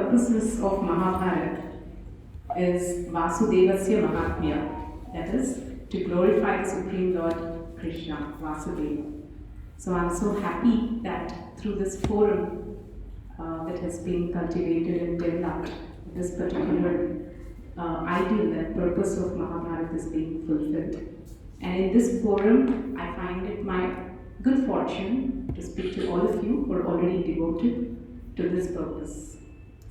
purposes of Mahabharata is Vasudevasya Mahatmya, that is, to glorify the Supreme Lord Krishna, Vasudeva. So I'm so happy that through this forum that has been cultivated and developed, this particular ideal and purpose of Mahabharata is being fulfilled. And in this forum, I find it my good fortune to speak to all of you who are already devoted to this purpose.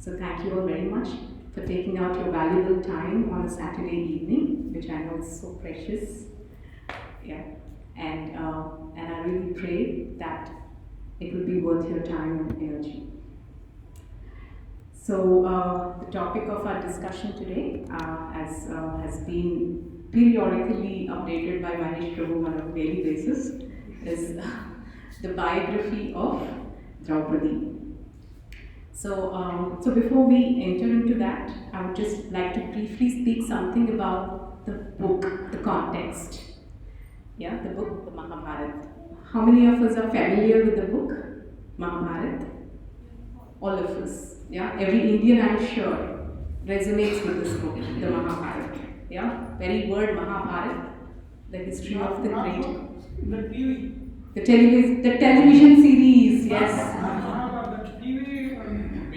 So thank you all very much for taking out your valuable time on a Saturday evening, which I know is so precious. Yeah, and I really pray that it will be worth your time and energy. So the topic of our discussion today, as has been periodically updated by Mahesh Prabhu on a daily basis, is the biography of Draupadi. So before we enter into that, I would just like to briefly speak something about the book, the context. Yeah, the book, the Mahabharata. How many of us are familiar with the book, Mahabharata? All of us. Yeah, every Indian, I'm sure, resonates with this book, the Mahabharata. Yeah, very word Mahabharata, the history of the great. The television series, yes.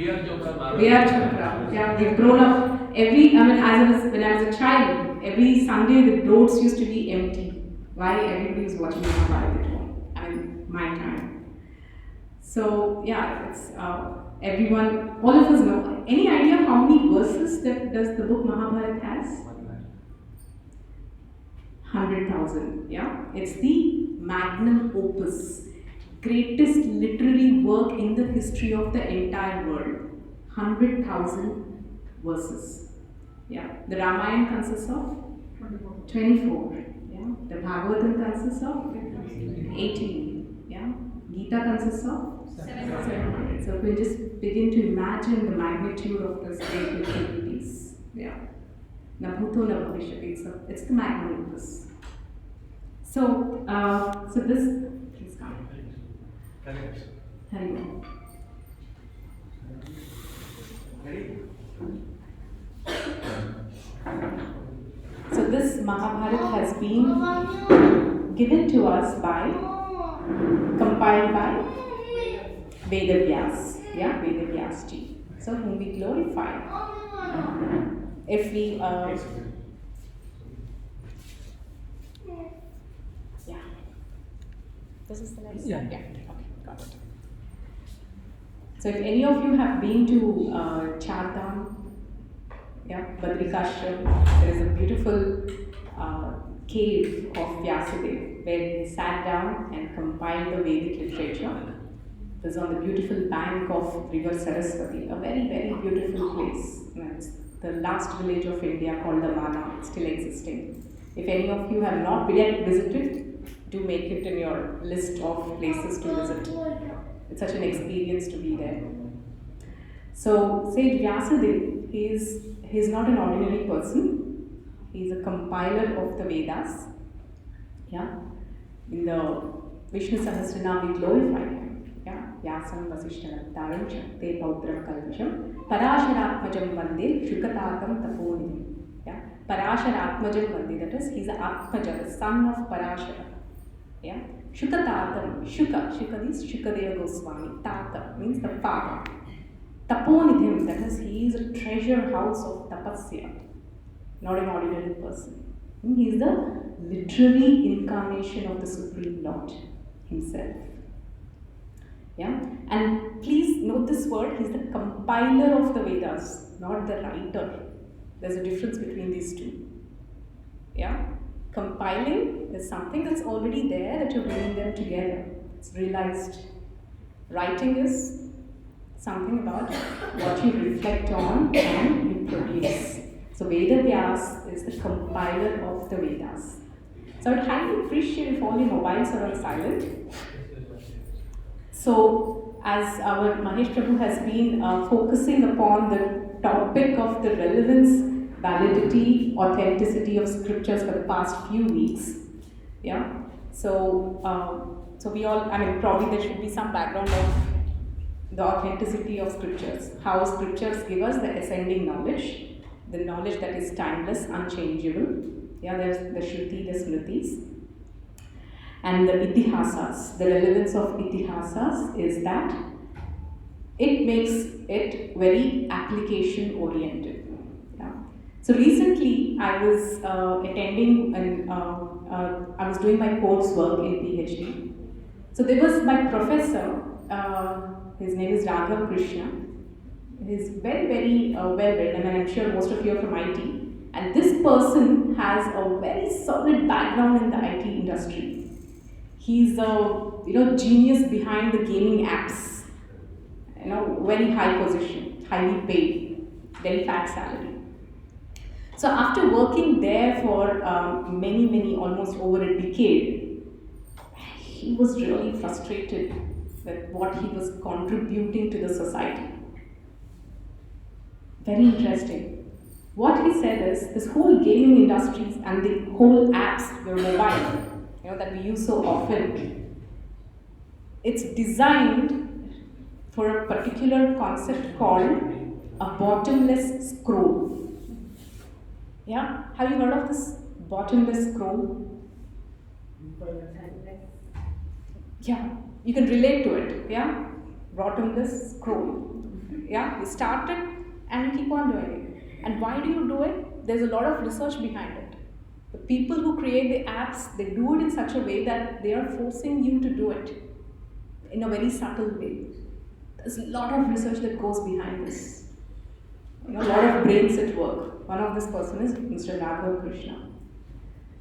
VR Chopra. Yeah, we've grown up. When I was a child, every Sunday the roads used to be empty. Why? Everybody was watching Mahabharata at home. My time. So yeah, it's everyone, all of us know. Any idea how many verses that does the book Mahabharata has? 100,000. Yeah, it's the magnum opus, greatest literary work in the history of the entire world. 100,000 verses. Yeah, the Ramayana consists of 24. Yeah, the Bhagavatam consists of 18. Yeah, Gita consists of 700. So we'll just begin to imagine the magnitude of this great literary piece. Yeah. Na bhuto na bhavishyati. It's the magnum opus. So this, please come. Hari Om. So this Mahabharata has been given to us compiled by Vedavyas. Yeah, Vedavyas ji. So whom we glorify. If we this is the next slide. Yeah. Okay, got it. So if any of you have been to Chardham, yeah, Badrikashram, there is a beautiful cave of Vyasadeva where he sat down and compiled the Vedic literature. It was on the beautiful bank of river Saraswati, a very, very beautiful place. It's the last village of India called the Mana, it's still existing. If any of you have not yet visited, do make it in your list of places to visit. It's such an experience to be there. So, Sage Vyasadeva, he's not an ordinary person. He's a compiler of the Vedas. Yeah, in the Vishnu Sahasranam we glorify him. Yeah, Vyasam Vasishtanataram Shakte Pautram Kalvisham Parasharatmajam Vande Shukatatam Taponidhi. Yeah, Parasharatmajam Vande, that is, he's an Atmaja, the son of Parashara. Yeah, Shukatatam, Shuka is Shukadeva Goswami. Tata means the father. Taponidhim, that is, he is a treasure house of tapasya, not an ordinary person. He is the literary incarnation of the Supreme Lord himself. Yeah, and please note this word, he is the compiler of the Vedas, not the writer. There's a difference between these two. Yeah, compiling is something that's already there that you're bringing them together. It's realized. Writing is something about what you reflect on and you produce. So Vedavyas is the compiler of the Vedas. So I would highly appreciate if all your mobiles are on silent. So as our Mahesh Prabhu has been focusing upon the topic of the relevance, validity, authenticity of scriptures for the past few weeks. Yeah. So we all, probably there should be some background of the authenticity of scriptures, how scriptures give us the ascending knowledge, the knowledge that is timeless, unchangeable. Yeah, there's the Shruti, the Smritis, and the Itihasas. The relevance of Itihasas is that it makes it very application oriented. Yeah. So recently I was attending and I was doing my coursework in PhD. So there was my professor, his name is Raghav Krishna. He's very, very well read. I mean, I'm sure most of you are from IT. And this person has a very solid background in the IT industry. He's a genius behind the gaming apps. Very high position, highly paid, very fat salary. So after working there for many, almost over a decade, he was really frustrated with what he was contributing to the society. Very interesting. What he said is, this whole gaming industry and the whole apps, your mobile, that we use so often, it's designed for a particular concept called a bottomless scroll. Yeah? Have you heard of this bottomless scroll? Yeah, you can relate to it. Yeah? Bottomless scroll. Yeah? You start it and you keep on doing it. And why do you do it? There's a lot of research behind it. The people who create the apps, they do it in such a way that they are forcing you to do it in a very subtle way. There's a lot of research that goes behind this. A lot of brains at work. One of this person is Mr. Raghav Krishna.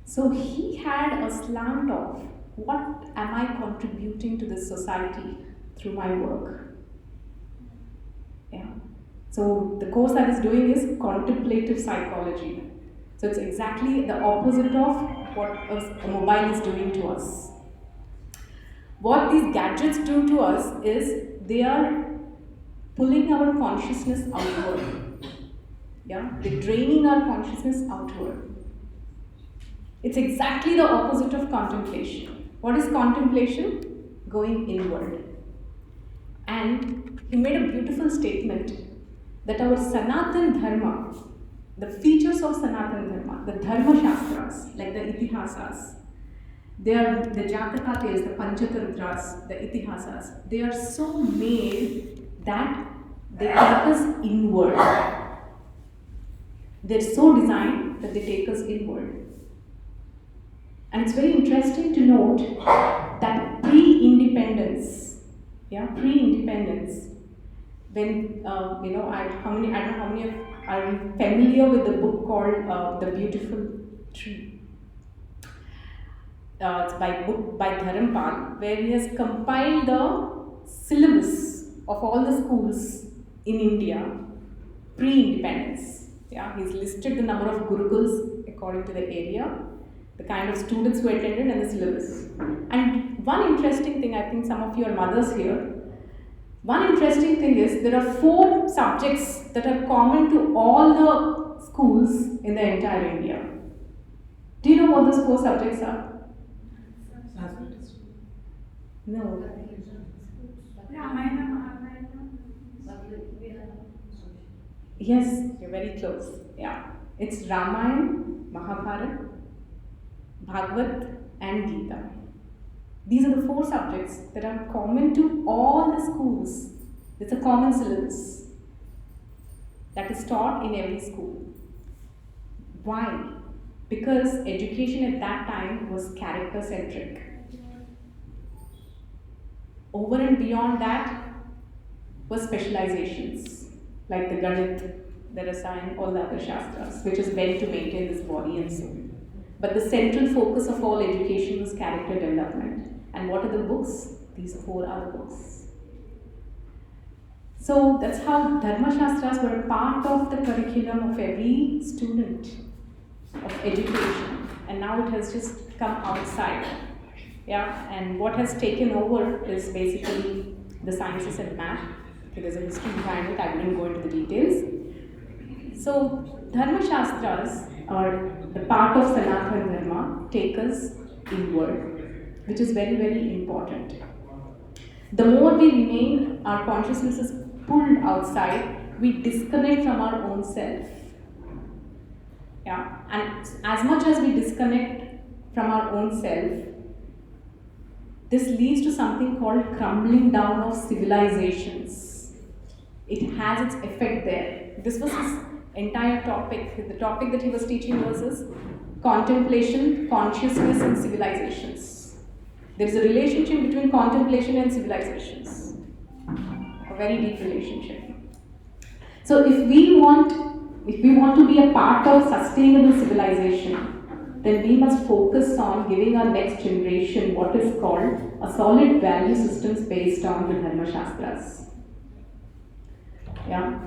So he had a slant of, what am I contributing to this society through my work? Yeah. So the course I was doing is contemplative psychology. So it's exactly the opposite of what a mobile is doing to us. What these gadgets do to us is they are pulling our consciousness outward. Yeah? They're draining our consciousness outward. It's exactly the opposite of contemplation. What is contemplation? Going inward. And he made a beautiful statement that our Sanatan Dharma, the features of Sanatan Dharma, the Dharma Shastras, like the Itihasas, they are the Jataka tales, the Panchatantras, the Itihasas, they are so made that they take us inward. They're so designed that they take us inward. And it's very interesting to note that pre-independence, when I don't know how many of are familiar with the book called The Beautiful Tree. It's by Dharampat, where he has compiled the syllabus of all the schools in India pre-independence. Yeah, he's listed the number of gurukuls according to the area, the kind of students who attended, and the syllabus. And one interesting thing, I think some of you are mothers here. One interesting thing is there are 4 subjects that are common to all the schools in the entire India. Do you know what those 4 subjects are? No. Yes, you're very close. Yeah. It's Ramayana, Mahabharata, Bhagavad, and Gita. These are the 4 subjects that are common to all the schools. It's a common syllabus that is taught in every school. Why? Because education at that time was character-centric. Over and beyond that was specializations, like the Ganit, the Rasayan, all the other Shastras, which is meant to maintain this body and soul. But the central focus of all education was character development. And what are the books? These 4 are the books. So that's how Dharma Shastras were a part of the curriculum of every student of education. And now it has just come outside. Yeah, and what has taken over is basically the sciences and math. Okay, there's a history behind it, I wouldn't go into the details. So Dharma Shastras, or the part of Sanatana Dharma, take us inward, which is very, very important. The more we remain, our consciousness is pulled outside, we disconnect from our own self. Yeah, and as much as we disconnect from our own self, this leads to something called crumbling down of civilizations. It has its effect there. This was his entire topic. The topic that he was teaching was this: contemplation, consciousness, and civilizations. There is a relationship between contemplation and civilizations, a very deep relationship. So if we want to be a part of sustainable civilization, then we must focus on giving our next generation what is called a solid value systems based on the Dharma Shastras. Yeah.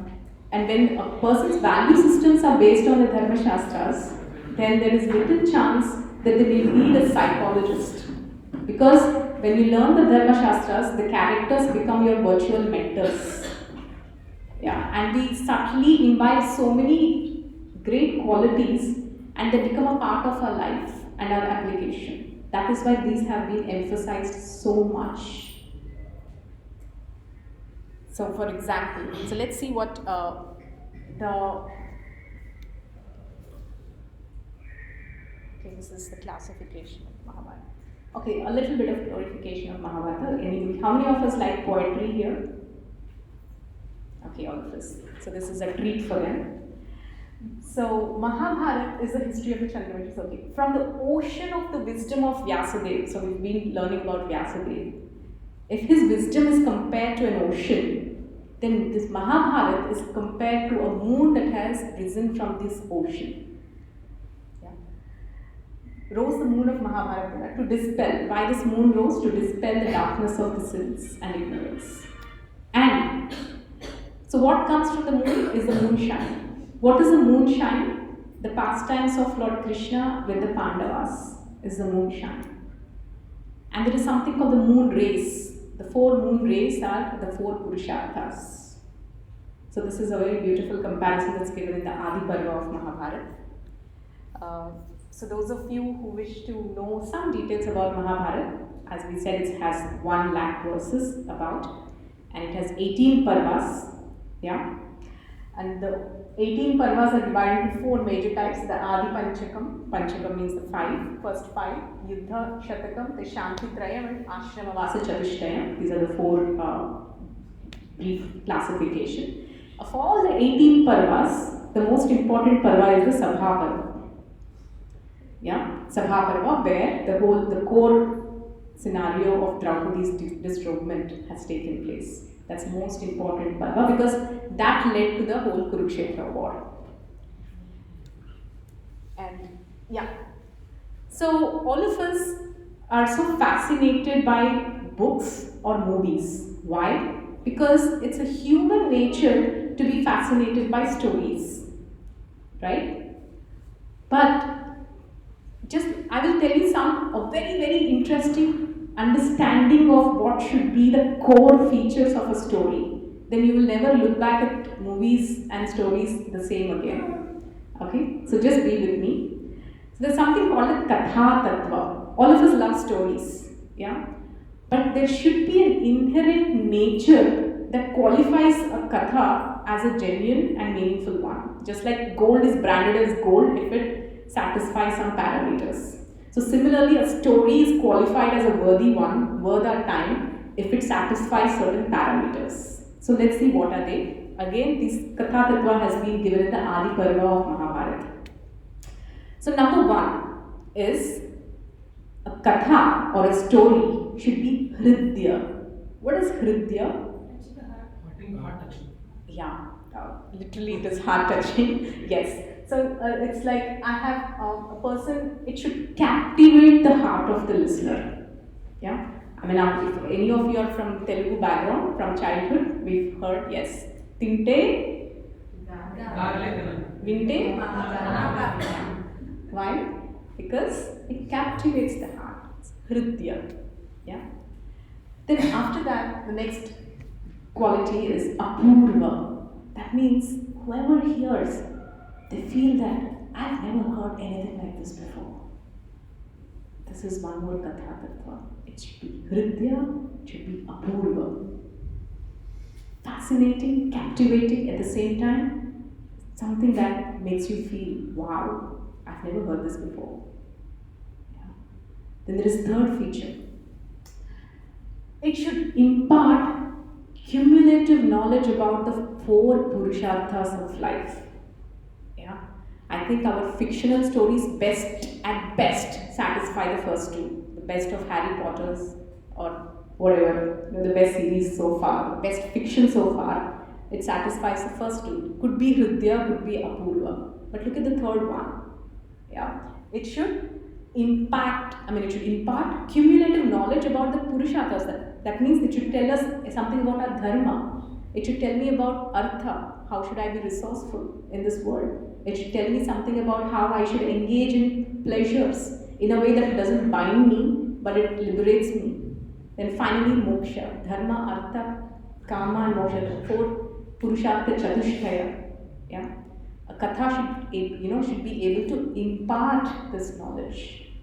And when a person's value systems are based on the Dharma Shastras, then there is little chance that they will need a psychologist. Because when you learn the Dharma Shastras, the characters become your virtual mentors. Yeah, and we subtly imbibe so many great qualities and they become a part of our life and our application. That is why these have been emphasized so much. So for example, so let's see what this is the classification of Mahabharata. Okay, a little bit of glorification of Mahabharata. How many of us like poetry here? Okay, all of us. So this is a treat for them. So Mahabharata is the history of the Chandramukhi. Okay, from the ocean of the wisdom of Vyasadeva. So we've been learning about Vyasadeva. If his wisdom is compared to an ocean, then this Mahabharata is compared to a moon that has risen from this ocean. Yeah. Rose the moon of Mahabharata to dispel. Why this moon rose? To dispel the darkness of the sins and ignorance. And so what comes from the moon is the moonshine. What is the moonshine? The pastimes of Lord Krishna with the Pandavas is the moonshine. And there is something called the moon rays. The 4 moon rays are the 4 Purusharthas. So this is a very beautiful comparison that's given in the Adi Parva of Mahabharata. So those of you who wish to know some details about Mahabharata, as we said, it has 1 lakh verses about, and it has 18 parvas. Yeah, and the 18 parvas are divided into 4 major types. The Adi Panchakam. Panchakam means the 5, first 5. Yuddha Shatakam, the Shanti Trayam, and Ashrama Vasa Chatushtayam. These are the 4 brief classification. Of all the 18 parvas, the most important parva is the Sabha Parva. Yeah, Sabha Parva, where the core scenario of Draupadi's disrobement has taken place. That's the most important parva because that led to the whole Kurukshetra war. And yeah, so all of us are so fascinated by books or movies. Why? Because it's a human nature to be fascinated by stories, right? But I will tell you a very, very interesting understanding of what should be the core features of a story. Then you will never look back at movies and stories the same again. Okay, so just be with me. So there's something called the Katha Tattva. All of us love stories, yeah. But there should be an inherent nature that qualifies a Katha as a genuine and meaningful one. Just like gold is branded as gold if it satisfies some parameters. So similarly, a story is qualified as a worthy one, worth our time, if it satisfies certain parameters. So let's see what are they. Again, this Katha Tattva has been given in the Adi Parva of Mahabharata. So number 1 is a Katha or a story should be Hridya. What is Hridya? Heart touching. Yeah, literally it is heart touching. Yes. So it's like I have a person, it should captivate the heart of the listener. Yeah. I mean, if any of you are from Telugu background, from childhood, we've heard, yes. Tinte? Vinte? Why? Because it captivates the heart. It's Hridya. Yeah. Then after that, the next quality is Apurva. That means whoever hears, they feel that I've never heard anything like this before. This is one more Katha Tattva. It should be Hridya, it should be Apurva. Fascinating, captivating at the same time, something that makes you feel, wow, I've never heard this before. Yeah. Then there is third feature. It should impart cumulative knowledge about the four purusharthas of life. Yeah. I think our fictional stories at best satisfy the first two. The best of Harry Potter's or whatever, the best series so far, the best fiction so far, it satisfies the first two. Could be Hridya, could be Apurva. But look at the third one. Yeah. It should it should impart cumulative knowledge about the Purusharthas. That means it should tell us something about our dharma. It should tell me about artha. How should I be resourceful in this world? It should tell me something about how I should engage in pleasures in a way that doesn't bind me, but it liberates me. Then finally, moksha, dharma, artha, kama, and moksha, the four purushartha chatushtaya. Yeah, a katha should be able to impart this knowledge,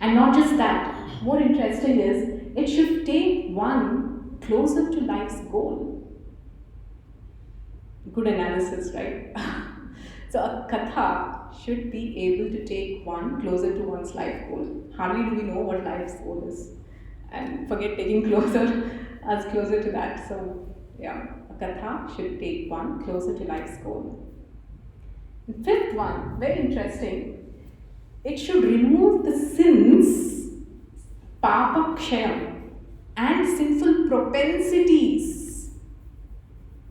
and not just that. More interesting is it should take one closer to life's goal. Good analysis, right? So a katha should be able to take one closer to one's life goal. Hardly do we know what life's goal is, and forget taking us closer to that. So yeah, a katha should take one closer to life's goal. The fifth one, very interesting, it should remove the sins, papa kshayam, and sinful propensities.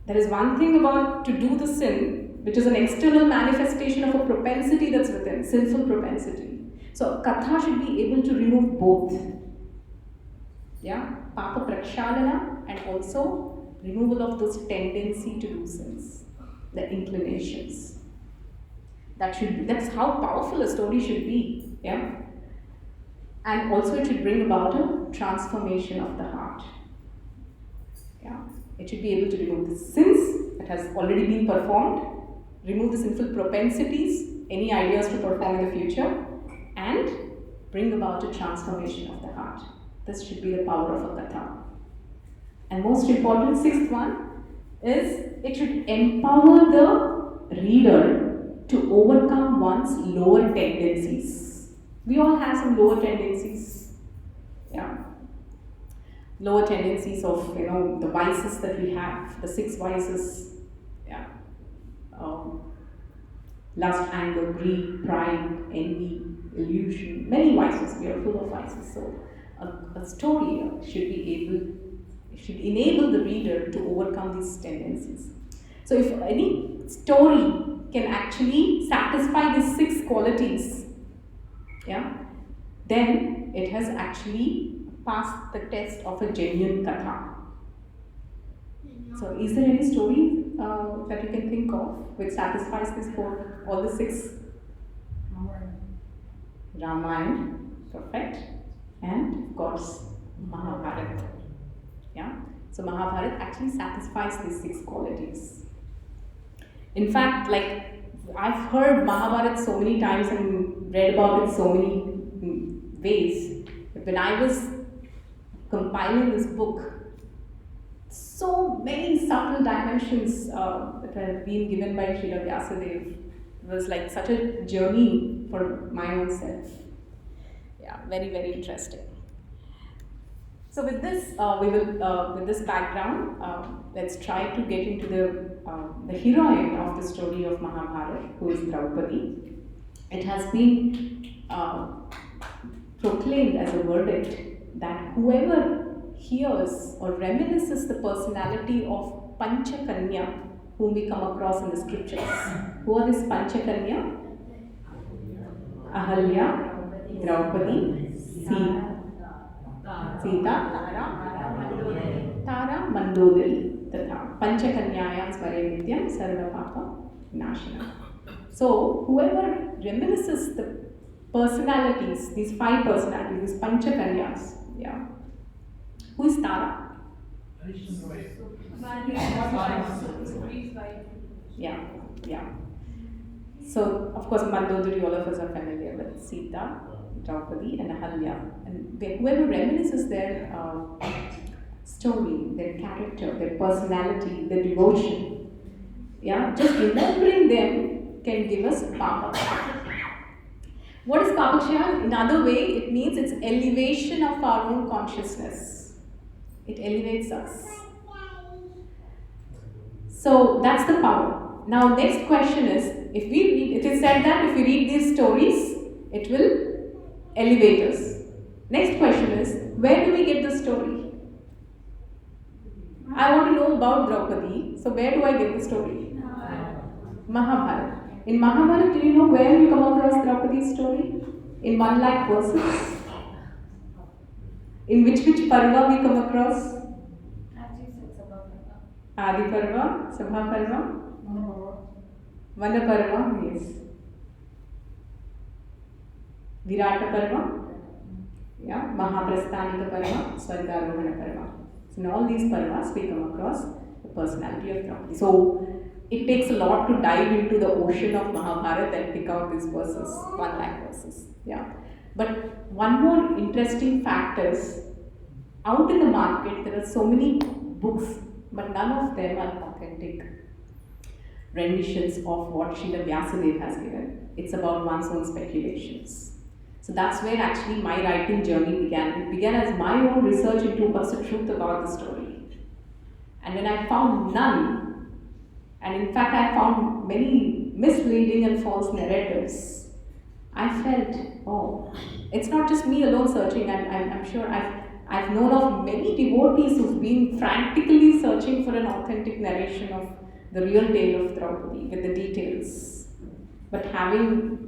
There is one thing about to do the sin, which is an external manifestation of a propensity that's within, sinful propensity. So katha should be able to remove both. Yeah, papa prakshalana and also removal of those tendency to do sins, the inclinations. That's how powerful a story should be. Yeah. And also it should bring about a transformation of the heart. Yeah. It should be able to remove the sins that has already been performed, remove the sinful propensities, any ideas to perform in the future, and bring about a transformation of the heart. This should be the power of a katha. And most important, sixth one is it should empower the reader to overcome one's lower tendencies. We all have some lower tendencies. Yeah. Lower tendencies of, the vices that we have, the 6 vices. Yeah. Lust, anger, greed, pride, envy, illusion, many vices. We are full of vices. So a story should enable the reader to overcome these tendencies. So if any story can actually satisfy these 6 qualities, yeah, then it has actually passed the test of a genuine katha. So is there any story that you can think of which satisfies all the 6? Ramayana, perfect, and of course Mahabharata. Yeah, so Mahabharata actually satisfies these 6 qualities. In fact, I've heard Mahabharata so many times and read about it so many ways. But when I was compiling this book, so many subtle dimensions that have been given by Srila Vyasadeva. It was like such a journey for my own self. Yeah, very, very interesting. So with this, with this background, let's try to get into the heroine of the story of Mahabharata, who is Draupadi. It has been proclaimed as a verdict that whoever hears or reminisces the personality of Panchakanya, whom we come across in the scriptures. Who are these Panchakanya? Ahalya, Draupadi, Sita, Tara, Mandodari, Tatha. Panchakanyayam Svare Nityam Sarva Papa Nashana. So, whoever reminisces the personalities, these 5 personalities, these Panchakanyas, yeah. Who is Tara? Yeah. So, of course, Mandodari, all of us are familiar with Sita. Draupadi and Ahalya. And whoever reminisces their story, their character, their personality, their devotion, yeah, just remembering them can give us Papaksha. What is Papaksha? In other way, it means it's elevation of our own consciousness. It elevates us. So that's the power. Now, next question is, if we read, it is said that if we read these stories, it will elevate us. Next question is, where do we get the story? I want to know about Draupadi, so where do I get the story? Mahabharata. In Mahabharata, do you know where you come across Draupadi's story? In 1 lakh verses. In which parva we come across? Adi Parva, Sabha Parva, Vana Parva, yes. Virata Parva, yeah, Mahaprasthanika Parva, Swargarohana Parva. So in all these parvas we come across the personality of Draupadi. So it takes a lot to dive into the ocean of Mahabharata and pick out these verses, 1 lakh verses. Yeah. But one more interesting fact is, out in the market there are so many books, but none of them are authentic renditions of what Srila Vyasadeva has given. It's about one's own speculations. So that's where actually my writing journey began. It began as my own research into what's the truth about the story. And when I found none, and in fact I found many misleading and false narratives, I felt, oh, it's not just me alone searching. I'm sure I've known of many devotees who've been frantically searching for an authentic narration of the real tale of Draupadi with the details. But having,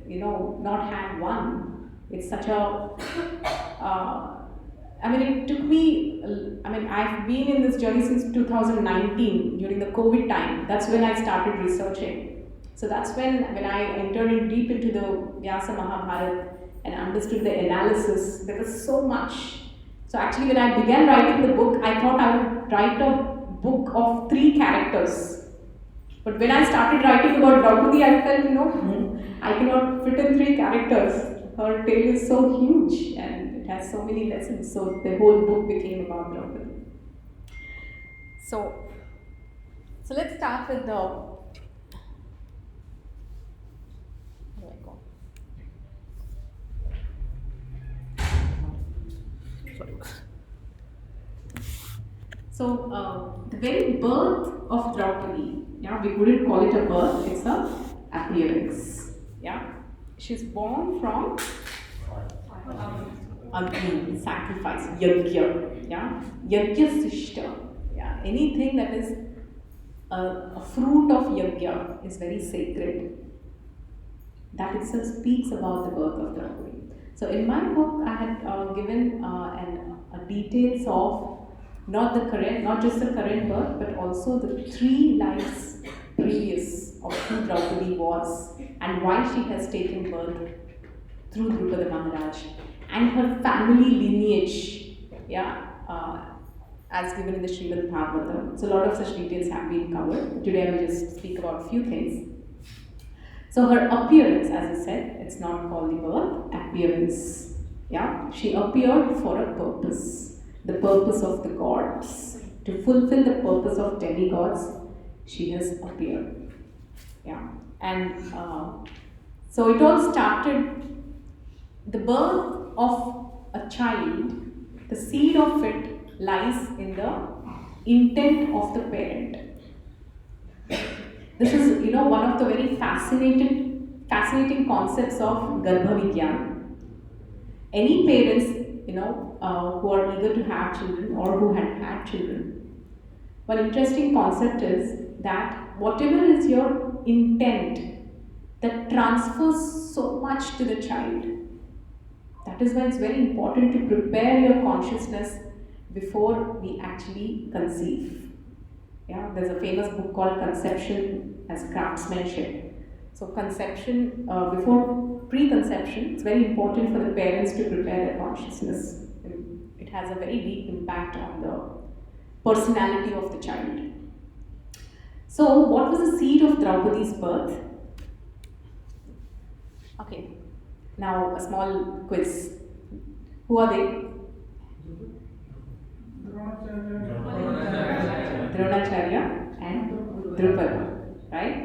not had one, it's such a, it took me, I've been in this journey since 2019 during the COVID time. That's when I started researching. So that's when I entered in deep into the Vyasa Mahabharata and understood the analysis. There was so much. So actually when I began writing the book, I thought I would write a book of 3 characters. But when I started writing about Draupadi, I felt, I cannot fit in 3 characters. Her tale is so huge and it has so many lessons. So the whole book became about Draupadi. So let's start with the... Where do I go? So the very birth of Draupadi, we wouldn't call it a birth, it's a appearance. Yeah, she's born from Agni, sacrifice, yajna. Yeah, yajna sishta. Yeah, anything that is a fruit of yajna is very sacred. That itself speaks about the birth of Draupadi. So in my book, I had given details of not just the current birth, but also the 3 lives previous of who Draupadi was and why she has taken birth through Draupadi Maharaj and her family lineage, as given in the Srimad Bhagavatam. So a lot of such details have been covered. Today I will just speak about a few things. So her appearance, as I said, it's not called the birth, appearance. Yeah, she appeared for a purpose, the purpose of the gods. To fulfill the purpose of demigods, she has appeared. Yeah, and so it all started, the birth of a child, the seed of it lies in the intent of the parent. This is, one of the very fascinating concepts of Garbha Vigyan. Any parents, who are eager to have children or who had children, one interesting concept is that whatever is your intent, that transfers so much to the child. That is why it's very important to prepare your consciousness before we actually conceive. Yeah, there's a famous book called Conception as Craftsmanship. So conception, before preconception, it's very important for the parents to prepare their consciousness. It has a very deep impact on the personality of the child. So what was the seed of Draupadi's birth? Okay. Now, a small quiz. Who are they? Dronacharya and Drupada, right?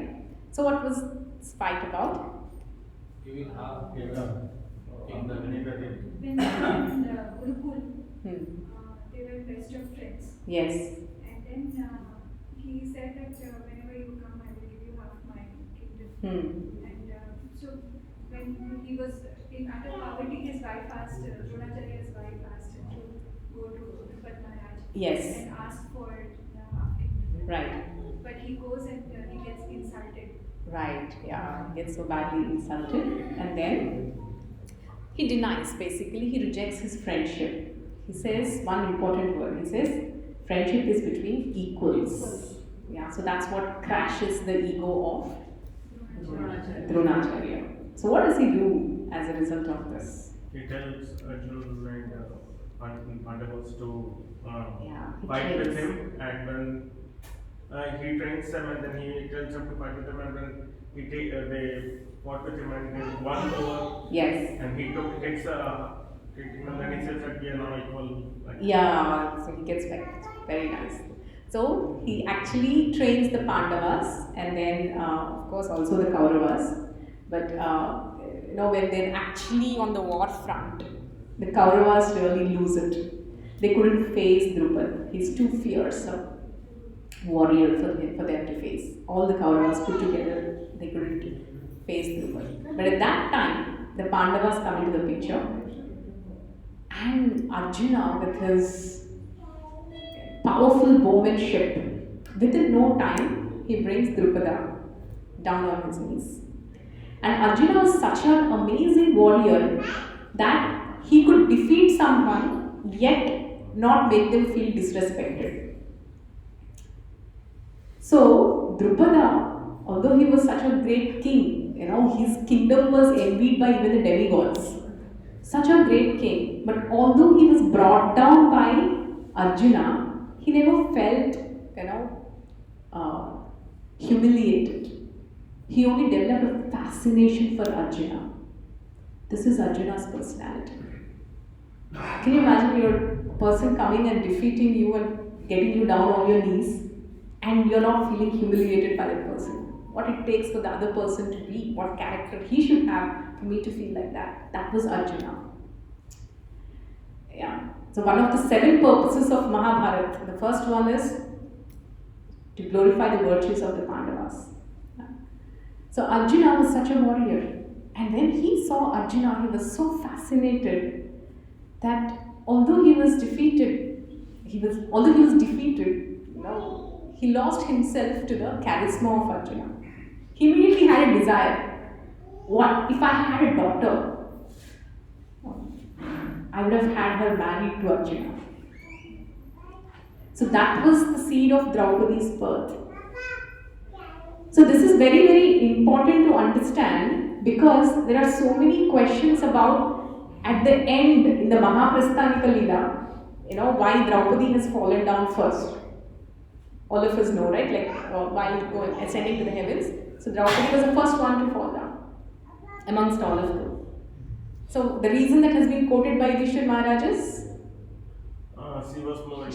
So, what was this fight about? You will have kingdom. Kingdom. When they were in Gurukul, Hmm. they were best of friends. Yes. And then he said that whenever you come, I will give you half my kingdom. Hmm. And so when he was in utter poverty, his wife asked, Dronacharya's wife asked him to go to Draupadi Maharaj Yes. and ask for half kingdom. Right. But he goes and he gets insulted. Right. Yeah. Gets so badly insulted, and then he denies. Basically, he rejects his friendship. He says one important word. He says friendship is between equals. Yeah. So that's what crashes the ego of Dronacharya. So what does he do as a result of this? He tells Arjun and Pandavas to Yeah, he fight with trains. him, and then he trains them, and then he tells them to fight with him, and then they fought with him, and they won over, Yes. and he takes and then he says that we are now equal. Like, Yeah, so he gets back. Very nice. So he actually trains the Pandavas and then, of course, also the Kauravas. But when they're actually on the war front, the Kauravas really lose it. They couldn't face Drupad. He's too fierce a warrior for them to face. All the Kauravas put together, they couldn't face Drupad. But at that time, the Pandavas come into the picture. And Arjuna, with his powerful bowmanship, within no time, he brings Drupada down on his knees. And Arjuna was such an amazing warrior that he could defeat someone yet not make them feel disrespected. So, Drupada, although he was such a great king, his kingdom was envied by even the demigods. Such a great king, but although he was brought down by Arjuna, he never felt, humiliated. He only developed a fascination for Arjuna. This is Arjuna's personality. Can you imagine your person coming and defeating you and getting you down on your knees, and you're not feeling humiliated by that person? What it takes for the other person to be, what character he should have for me to feel like that. That was Arjuna. Yeah. So one of the 7 purposes of Mahabharata, the first one is to glorify the virtues of the Pandavas. Yeah. So Arjuna was such a warrior. And when he saw Arjuna, he was so fascinated that although he was defeated, he lost himself to the charisma of Arjuna. He immediately had a desire. What if I had a daughter? I would have had her married to Arjuna. So that was the seed of Draupadi's birth. So this is very, very important to understand because there are so many questions about at the end in the Mahaprasthanika Leela, why Draupadi has fallen down first. All of us know, right? While ascending to the heavens. So Draupadi was the first one to fall down amongst all of them. So the reason that has been quoted by Yudhishthira Maharaj is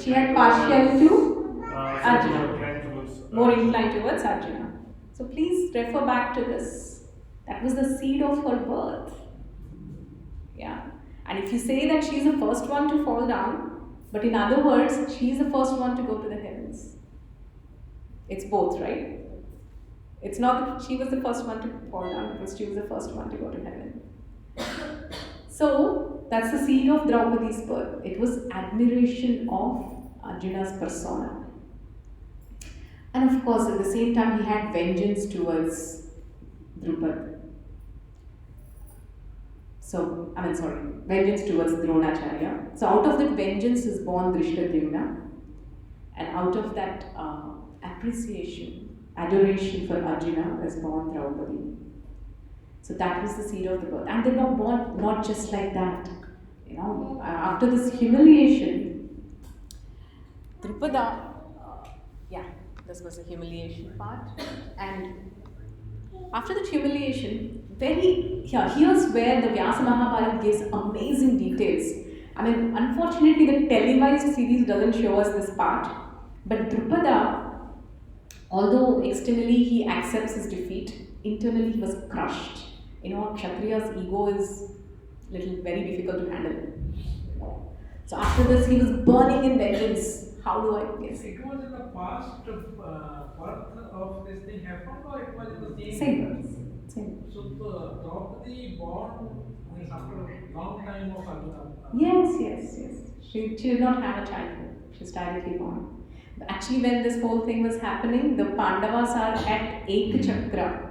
she had partiality to Arjuna, more inclined towards Arjuna. So please refer back to this. That was the seed of her birth. Yeah. And if you say that she is the first one to fall down, but in other words, she is the first one to go to the heavens. It's both, right? It's not that she was the first one to fall down, because she was the first one to go to heaven. So, that's the seed of Draupadi's birth. It was admiration of Arjuna's persona. And of course, at the same time, he had vengeance towards Drupad. Vengeance towards Dronacharya. So, out of that vengeance is born Drishtadyumna. And out of that appreciation, adoration for Arjuna is born Draupadi. So that was the seed of the birth. And they were born not just like that. After this humiliation, Drupada, this was the humiliation part. And after that humiliation, here's where the Vyasa Mahabharata gives amazing details. I mean, unfortunately, the televised series doesn't show us this part, but Drupada, although externally he accepts his defeat, internally he was crushed. You know, Kshatriya's ego is very difficult to handle. So after this, he was burning in vengeance. How do I guess? It was in the past birth of this thing happened, or it was in the Same. So the Draupadi born is after a long time of Arjuna. Yes. She did not have a childhood. She was directly born. Actually, when this whole thing was happening, the Pandavas are at Ekachakra.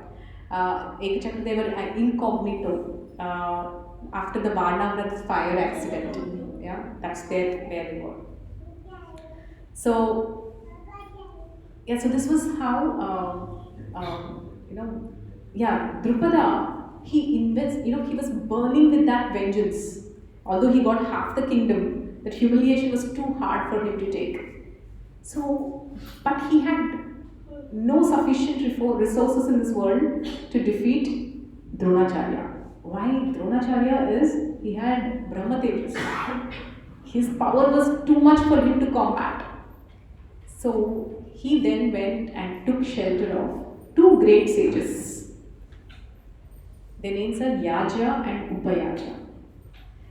Ekachakra, they were incognito after the Varnavrat fire accident. Yeah, that's where they were. So, so this was how, Drupada, he was burning with that vengeance. Although he got half the kingdom, that humiliation was too hard for him to take. So, but he had no sufficient resources in this world to defeat Dronacharya. Why Dronacharya is, he had Brahma Tejas. His power was too much for him to combat. So he then went and took shelter of two great sages. Their names are Yaja and Upayaja.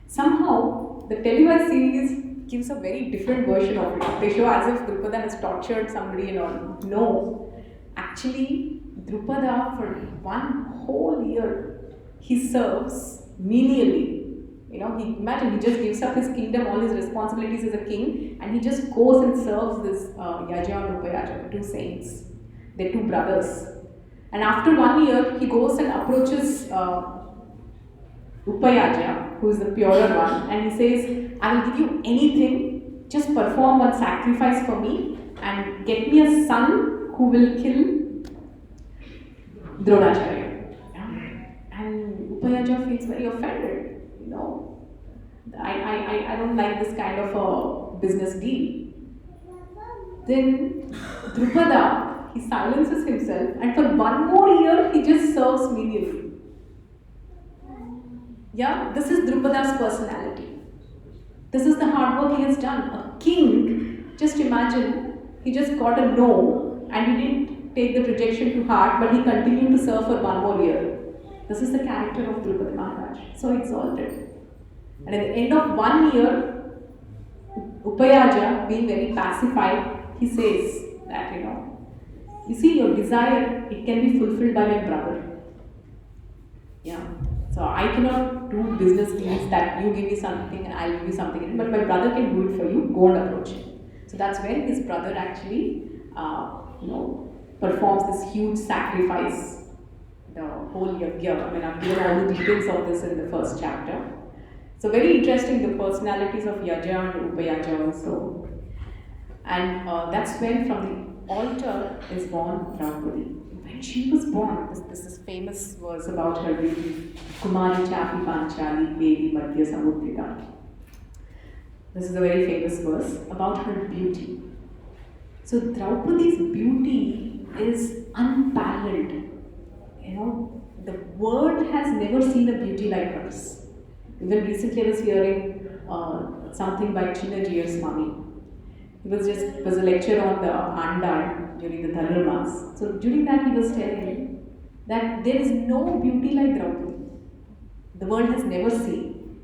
Somehow, the televised series gives a very different version of it. They show as if Drupada has tortured somebody and all. No. Actually, Drupada for one whole year, he serves menially. He just gives up his kingdom, all his responsibilities as a king, and he just goes and serves this Yaja and Upayaja, the two saints. They're two brothers. And after 1 year, he goes and approaches Upayaja, who is the purer one, and he says, I will give you anything, just perform one sacrifice for me and get me a son who will kill Dronacharya. And Upayaja feels very offended. I don't like this kind of a business deal. Then Drupada, he silences himself, and for 1 more year he just serves menially. Yeah, this is Drupada's personality. This is the hard work he has done. A king, just imagine, he just got a no and he didn't take the rejection to heart, but he continued to serve for 1 more year. This is the character of Draupadi Maharaj, so exalted. And at the end of 1 year, Upayaja, being very pacified, he says that, you see, your desire, it can be fulfilled by my brother. Yeah. So I cannot do business deals that you give me something and I'll give you something, but my brother can do it for you. Go and approach him. So that's when his brother actually, performs this huge sacrifice, the whole yajna. I mean, I've given all the details of this in the first chapter. So very interesting, the personalities of Yaja and Upayaja also. And that's when from the altar is born Draupadi. When she was born, this is famous verse about her beauty. Kumari Chapi Panchali Devi Madhya Samudrita. This is a very famous verse about her beauty. So Draupadi's beauty is unparalleled. The world has never seen a beauty like hers. Even recently I was hearing something by Chinnajiyar Swami. It was a lecture on the Andal during the Dhanurmas. So during that he was telling that there is no beauty like Draupadi. The world has never seen.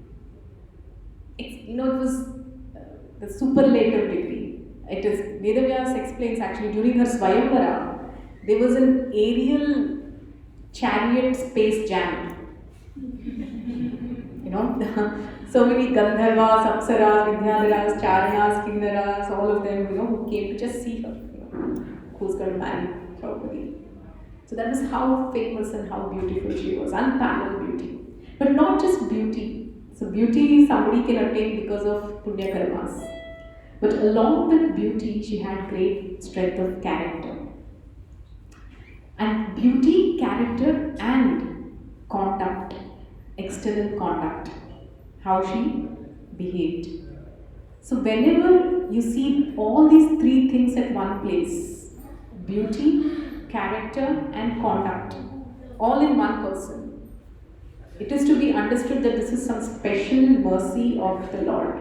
It was the superlative degree. It is, Vedavyas explains actually during her Swayamvara, there was an aerial chariot space jammed. So many Gandharvas, Apsaras, Vidyadharas, Charanas, Kinnaras, all of them, who came to just see her, who's going to marry Draupadi. So that was how famous and how beautiful she was, unparalleled beauty. But not just beauty. So beauty somebody can attain because of punya karmas. But along with beauty, she had great strength of character. And beauty, character and conduct, external conduct, how she behaved. So whenever you see all these three things at one place, beauty, character and conduct, all in one person, It is to be understood that this is some special mercy of the Lord.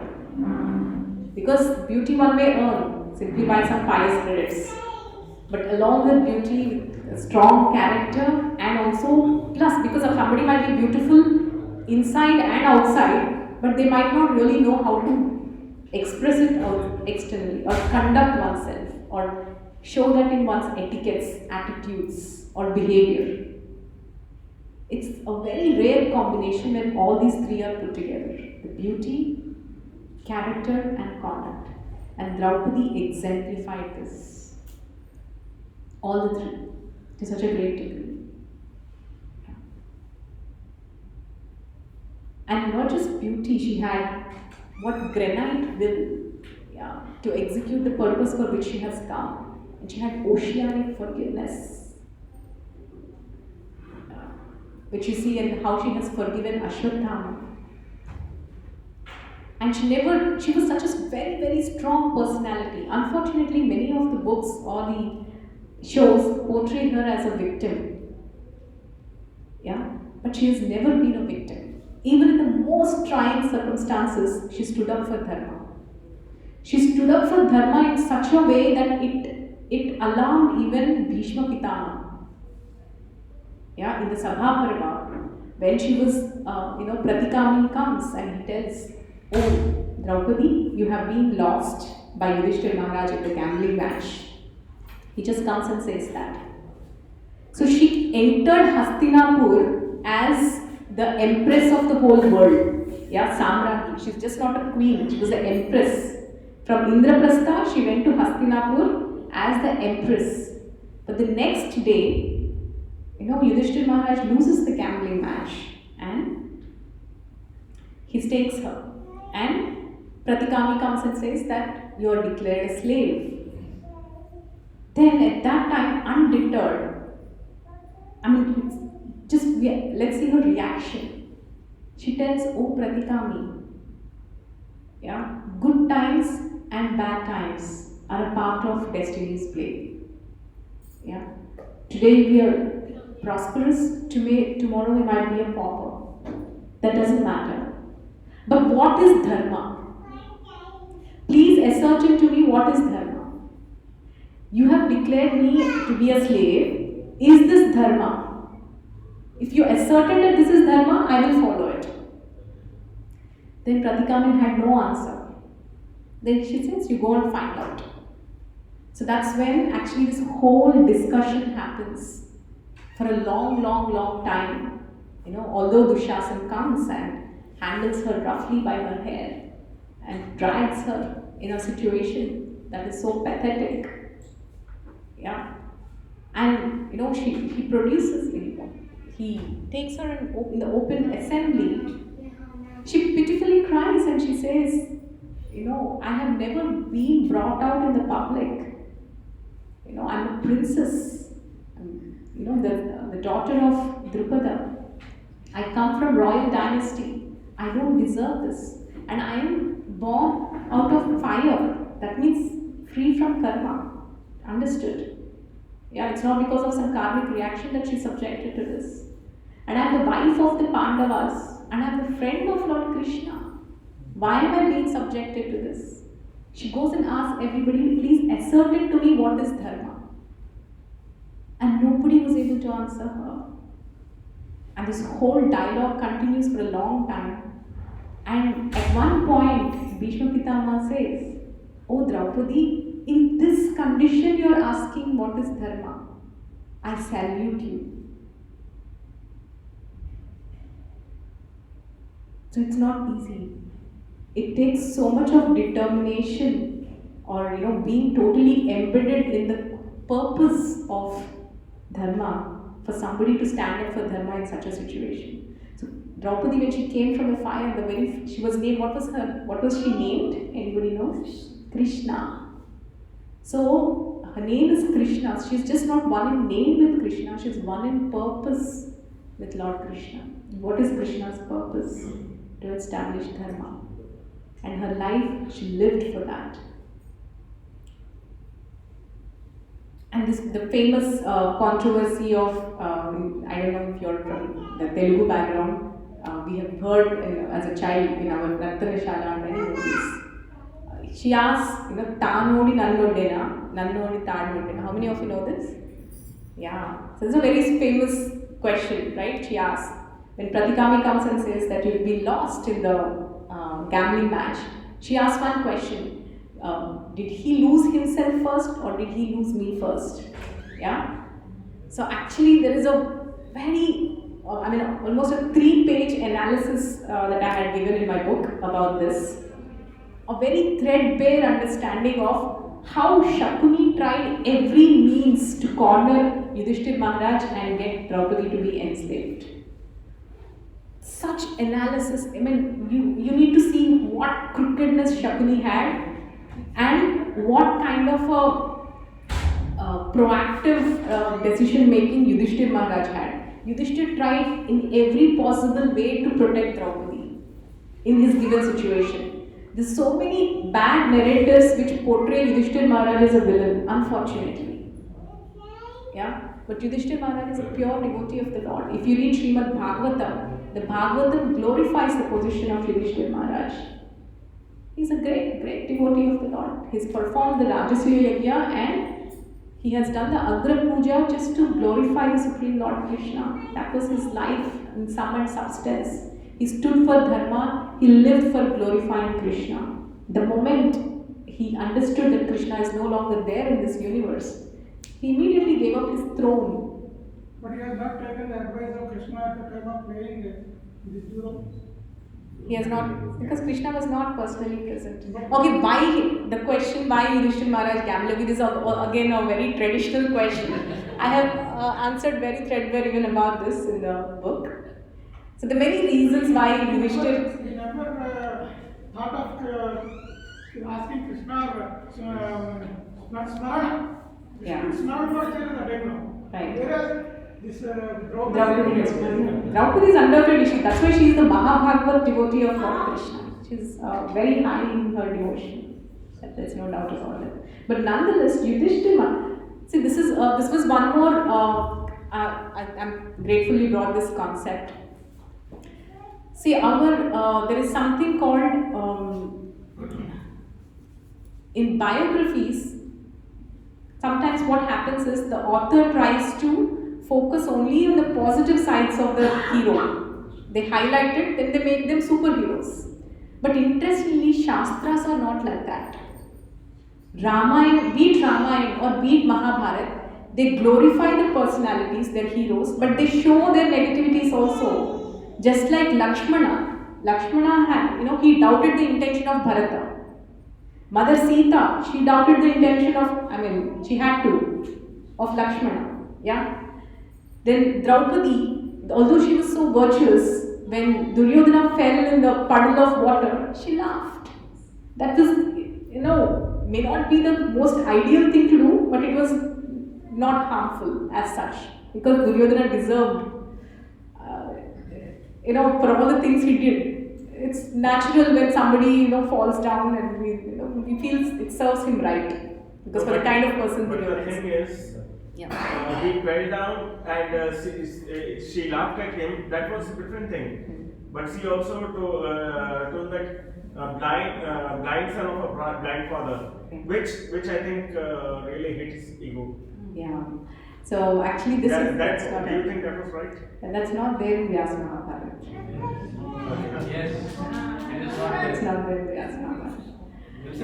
Because beauty one may earn simply by some pious credits. But along with beauty, with a strong character, and also plus because somebody might be beautiful inside and outside, but they might not really know how to express it out externally or conduct oneself or show that in one's etiquettes, attitudes, or behavior. It's a very rare combination when all these three are put together: the beauty, character, and conduct. And Draupadi exemplified this. All the three to such a great degree. Yeah. And not just beauty, she had what granite will, yeah, to execute the purpose for which she has come. And she had oceanic forgiveness, which you see in how she has forgiven Ashwatthama. And she was such a very, very strong personality. Unfortunately, many of the books or the shows portray her as a victim. Yeah, but she has never been a victim. Even in the most trying circumstances, she stood up for dharma. She stood up for dharma in such a way that it alarmed even Bhishma Pitama. Yeah, in the Sabha Parva, when she was, Pratikami comes and he tells, "Oh, Draupadi, you have been lost by Yudhishthira Maharaj in the gambling match." He just comes and says that. So she entered Hastinapur as the empress of the whole world. Yeah, Samrani. She's just not a queen, she was an empress. From Indraprastha, she went to Hastinapur as the empress. But the next day, Yudhishthira Maharaj loses the gambling match and he takes her. And Pratikami comes and says that you are declared a slave. Then at that time, undeterred, let's see her reaction. She tells, "Oh Pratikami, yeah, good times and bad times are a part of destiny's play. Yeah, today we are prosperous, tomorrow we might be a pauper. That doesn't matter. But what is dharma? Please ascertain to me what is dharma. You have declared me to be a slave. Is this dharma? If you ascertain that this is dharma, I will follow it." Then Pratikami had no answer. Then she says, "You go and find out." So that's when actually this whole discussion happens for a long, long, long time. Although Dushasan comes and handles her roughly by her hair and drags her in a situation that is so pathetic. Yeah, and he produces it. He takes her in the open assembly. She pitifully cries and she says, "I have never been brought out in the public. I'm a princess. The daughter of Draupadi. I come from royal dynasty. I don't deserve this. And I am born out of fire. That means free from karma." Understood? Yeah, it's not because of some karmic reaction that she's subjected to this. "And I'm the wife of the Pandavas, and I'm the friend of Lord Krishna. Why am I being subjected to this?" She goes and asks everybody, "Please ascertain to me what is dharma." And nobody was able to answer her. And this whole dialogue continues for a long time. And at one point, Bhishma Pitama says, "Oh Draupadi, in this condition you are asking what is dharma. I salute you." So it's not easy. It takes so much of determination or being totally embedded in the purpose of dharma for somebody to stand up for dharma in such a situation. So Draupadi, when she came from the fire, she was named, what was she named? Anybody knows? Krishna. So her name is Krishna. She's just not one in name with Krishna, she's one in purpose with Lord Krishna. What is Krishna's purpose? To establish dharma. And her life, she lived for that. And the famous controversy of, I don't know if you're from the Telugu background, we have heard as a child in our Rattanashala many movies. She asks, Tanodi Nannodena, Nannodi Tanodena. How many of you know this? Yeah. So this is a very famous question, right? She asks, when Pratikami comes and says that you'll be lost in the gambling match, she asks one question. Did he lose himself first or did he lose me first? Yeah. So actually there is a very, almost a 3-page analysis that I had given in my book about this. A very threadbare understanding of how Shakuni tried every means to corner Yudhishthir Maharaj and get Draupadi to be enslaved. Such analysis, you need to see what crookedness Shakuni had and what kind of a proactive decision making Yudhishthir Maharaj had. Yudhishthir tried in every possible way to protect Draupadi in his given situation. There's so many bad narratives which portray Yudhishthir Maharaj as a villain, unfortunately. Yeah? But Yudhishthir Maharaj is a pure devotee of the Lord. If you read Srimad Bhagavatam, the Bhagavatam glorifies the position of Yudhishthir Maharaj. He's a great, great devotee of the Lord. He's performed the Rajasuya Yajna and he has done the Agra Puja just to glorify the Supreme Lord Krishna. That was his life in sum and substance. He stood for Dharma, he lived for glorifying Krishna. The moment he understood that Krishna is no longer there in this universe, he immediately gave up his throne. But he has not taken the advice of Krishna at the time of playing this Europe. He has not, because Krishna was not personally present. Okay, why, the question why Yudhishthir Maharaj gambled, this is again a very traditional question. I have answered very threadbare even about this in the book. So the many reasons why Yudhishthir... He never thought of asking Krishna Smarana. Yeah. Smarana was there at the time now. Right. Whereas this Draupadi is underrated issue. That's why she is the Mahabhagavat devotee of Lord Krishna. She's very high in her devotion. There's no doubt about it. But nonetheless, Yudhishthira. See, this was one more. I'm gratefully brought this concept. See, there is something called in biographies. Sometimes what happens is the author tries to focus only on the positive sides of the hero. They highlight it, then they make them superheroes. But interestingly, Shastras are not like that. Ramayana, be it Ramayana or be it Mahabharata, they glorify the personalities, their heroes, but they show their negativities also. Just like Lakshmana had, he doubted the intention of Bharata. Mother Sita, she doubted the intention of, she had to, of Lakshmana. Yeah. Then Draupadi, although she was so virtuous, when Duryodhana fell in the puddle of water, she laughed. That was, may not be the most ideal thing to do, but it was not harmful as such. Because Duryodhana deserved, for all the things he did. It's natural when somebody, falls down and he feels it serves him right. Because for the kind of person Duryodhana is. The thing is, he fell down and she laughed at him. That was a different thing. But she also told that blind son of a blind father, which I think really hit his ego. Yeah. So actually, this is. That's not. Do you think that was right? And that's not there in Vyasa Mahabharata. Yes. It is not It's there. not there in Vyasa Mahabharata. It's a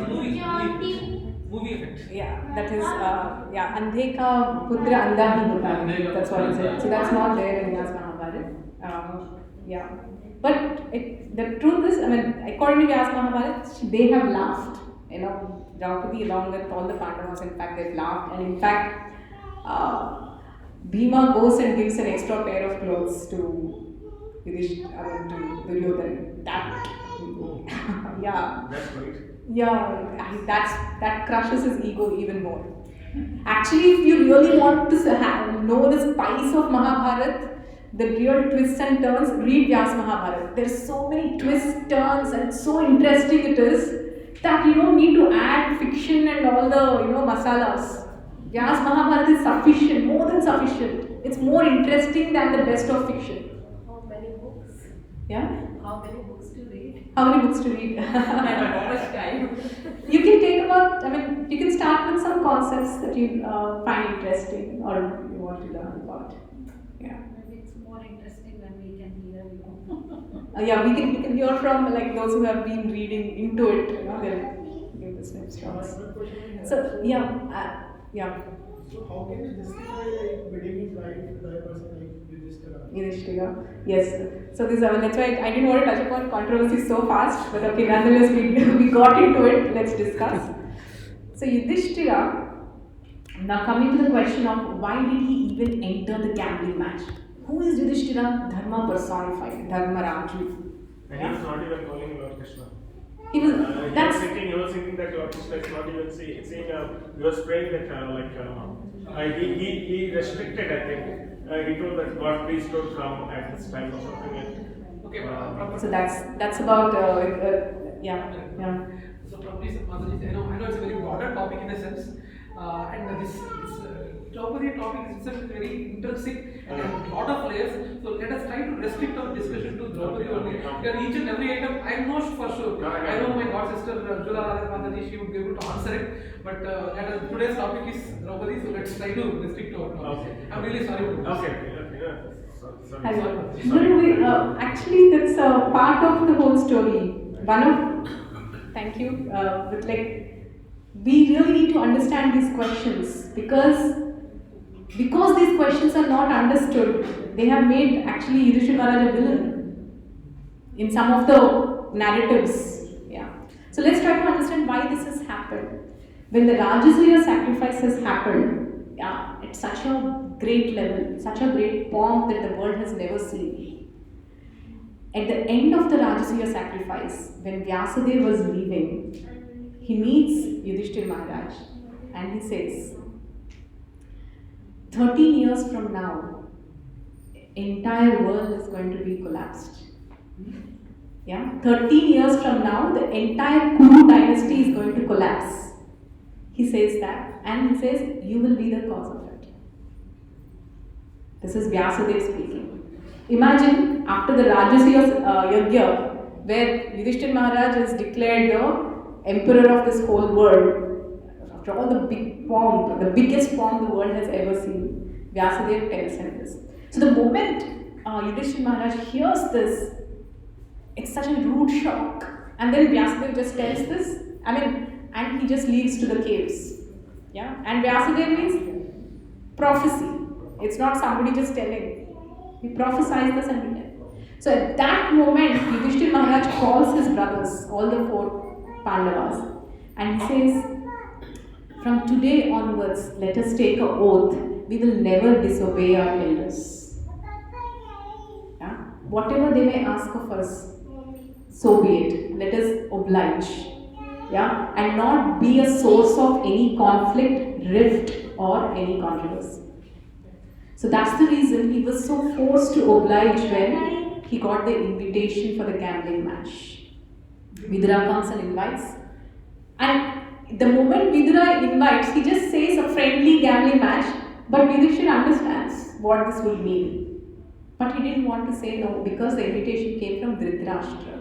movie effect. Yeah, that is, Andhe ka putra andha hi hota hai. That's what it said. So that's not there in Vyasa Mahabharata. Yeah. But the truth is, according to Vyasa Mahabharata, they have laughed. Draupadi along with all the Pandavas, in fact, they've laughed. And in fact, Bhima goes and gives an extra pair of clothes to Duryodhana. Yeah. That's great. Yeah, that crushes his ego even more. Actually, if you really want to know the spice of Mahabharata, the real twists and turns, read Vyasa Mahabharata. There's so many twists, turns, and so interesting it is that you don't need to add fiction and all the masalas. Vyasa Mahabharata is sufficient, more than sufficient. It's more interesting than the best of fiction. How many books? Yeah? How many books to read? How many books to read? And how much time? You can take about, you can start with some concepts that you find interesting or you want to learn about. Yeah. Maybe it's more interesting when we can hear you. Yeah, we can hear from like those who have been reading into it, they'll give the snips from us. One question I have. So, yeah. So how can you justify like bidding his wife with the person like Yudhishthira? Yudhishthira. Yes. So this, that's why I didn't want to touch upon controversy so fast, but okay, nonetheless we got into it. Let's discuss. So Yudhishthira, now coming to the question of why did he even enter the gambling match? Who is Yudhishthira? Dharma personified, Dharma Raju. And he was not even calling Lord Krishna. He was, He was thinking that Lord Krishna is not even seeing. He was praying that he restricted. I think he told that God, please don't come at this time or something. Okay, so that's about yeah. So probably Mataji, I know it's a very broader topic in a sense, and this Draupadi topic is itself very intrinsic and a lot of layers. So let us try to restrict our discussion to Draupadi only. Because each and every item, I know for sure. I know my god sister Ujjwala Radhe Mataji, she would be able to answer it. But today's topic is Draupadi, so let's try to restrict our topic. Okay. I'm really sorry for this. Okay. Sorry. Actually, that's a part of the whole story. Thank you. But we really need to understand these questions because these questions are not understood. They have made actually Yudhishthira Maharaj a villain in some of the narratives. Yeah. So let's try to understand why this has happened. When the Rajasuya sacrifice has happened, yeah, at such a great level, such a great pomp that the world has never seen. At the end of the Rajasuya sacrifice, when Vyasadeva was leaving, he meets Yudhishthira Maharaj and he says, 13 years from now, entire world is going to be collapsed. Yeah, 13 years from now, the entire Kuru dynasty is going to collapse. He says that, and he says, you will be the cause of it. This is Vyasadeva speaking. Imagine after the Rajasuya Yajna, where Yudhishthira Maharaj is declared the emperor of this whole world, after all the big pomp, the biggest pomp the world has ever seen, Vyasadeva tells him this. So the moment Yudhishthira Maharaj hears this, it's such a rude shock. And then Vyasadeva just tells this, and he just leads to the caves. Yeah? And Vyasadeva means prophecy. It's not somebody just telling. He prophesies this and he tells. So at that moment, Yudhishthira Maharaj calls his brothers, all the 4 Pandavas, and he says, from today onwards, let us take an oath. We will never disobey our elders. Yeah? Whatever they may ask of us, so be it. Let us oblige. Yeah? And not be a source of any conflict, rift, or any controversy. So that's the reason he was so forced to oblige when he got the invitation for the gambling match. Vidura comes and invites. And the moment Vidura invites, he just says a friendly gambling match, but Yudhishthira understands what this would mean. But he didn't want to say no because the invitation came from Dhritarashtra.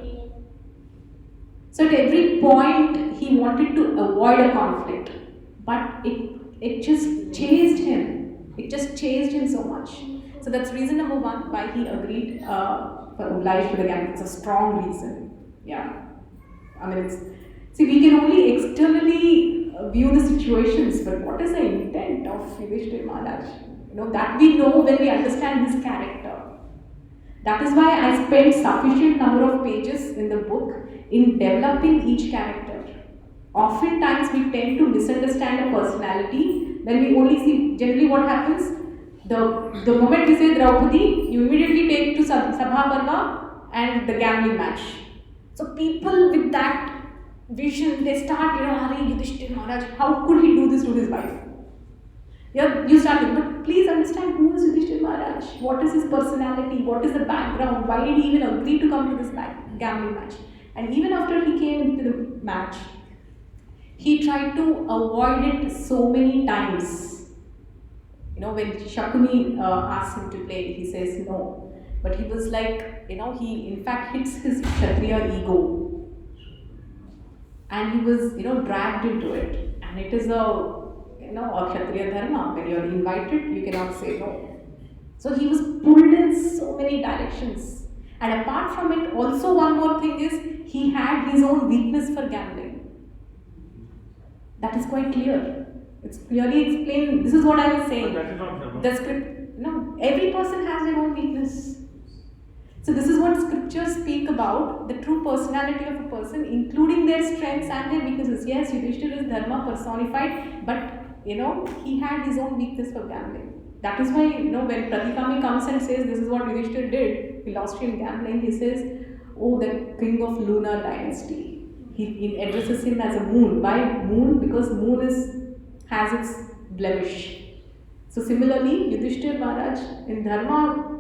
So at every point he wanted to avoid a conflict, but it just chased him. It just chased him so much. So that's reason number 1 why he agreed for obliged for the gambling. It's a strong reason. Yeah. We can only externally view the situations, but what is the intent of Yudhishthira Maharaj? That we know when we understand his character. That is why I spent sufficient number of pages in the book in developing each character. Oftentimes we tend to misunderstand a personality when we only see generally what happens. The moment we say Draupadi, you immediately take to Sabha Parva and the gambling match. So people with that vision, they start, Hari Yudhishthira Maharaj, how could he do this to his wife? You start thinking, but please understand who is Yudhishthira Maharaj? What is his personality? What is the background? Why did he even agree to come to this gambling match? And even after he came into the match, he tried to avoid it so many times. When Shakuni asked him to play, he says no. but he was like, he in fact hits his Kshatriya ego, and he was, dragged into it. And it is a Kshatriya dharma. When you are invited, you cannot say no. So he was pulled in so many directions. And apart from it, also one more thing is he had his own weakness for gambling. That is quite clear. It's clearly explained. This is what I was saying. That is not dharma. The script, every person has their own weakness. So this is what scriptures speak about, the true personality of a person, including their strengths and their weaknesses. Yes, Yudhishthira is dharma personified, but he had his own weakness for gambling. That is why, when Pratikami comes and says this is what Yudhishthira did, he lost in gambling, he says, oh, the king of lunar dynasty. He addresses him as a moon. Why moon? Because moon has its blemish. So similarly, Yudhishthira Maharaj in dharma,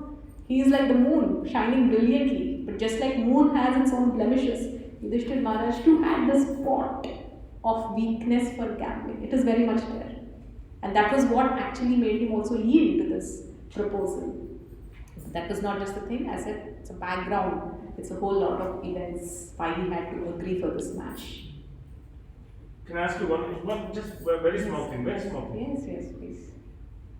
he is like the moon, shining brilliantly. But just like moon has its own blemishes, Yudhishthira Maharaj too had the spot of weakness for gambling. It is very much there. And that was what actually made him also yield to this proposal. That was not just the thing, I said, it's a background, it's a whole lot of events why he had to agree for this match. Can I ask you one just very small thing, very small thing? Yes, please.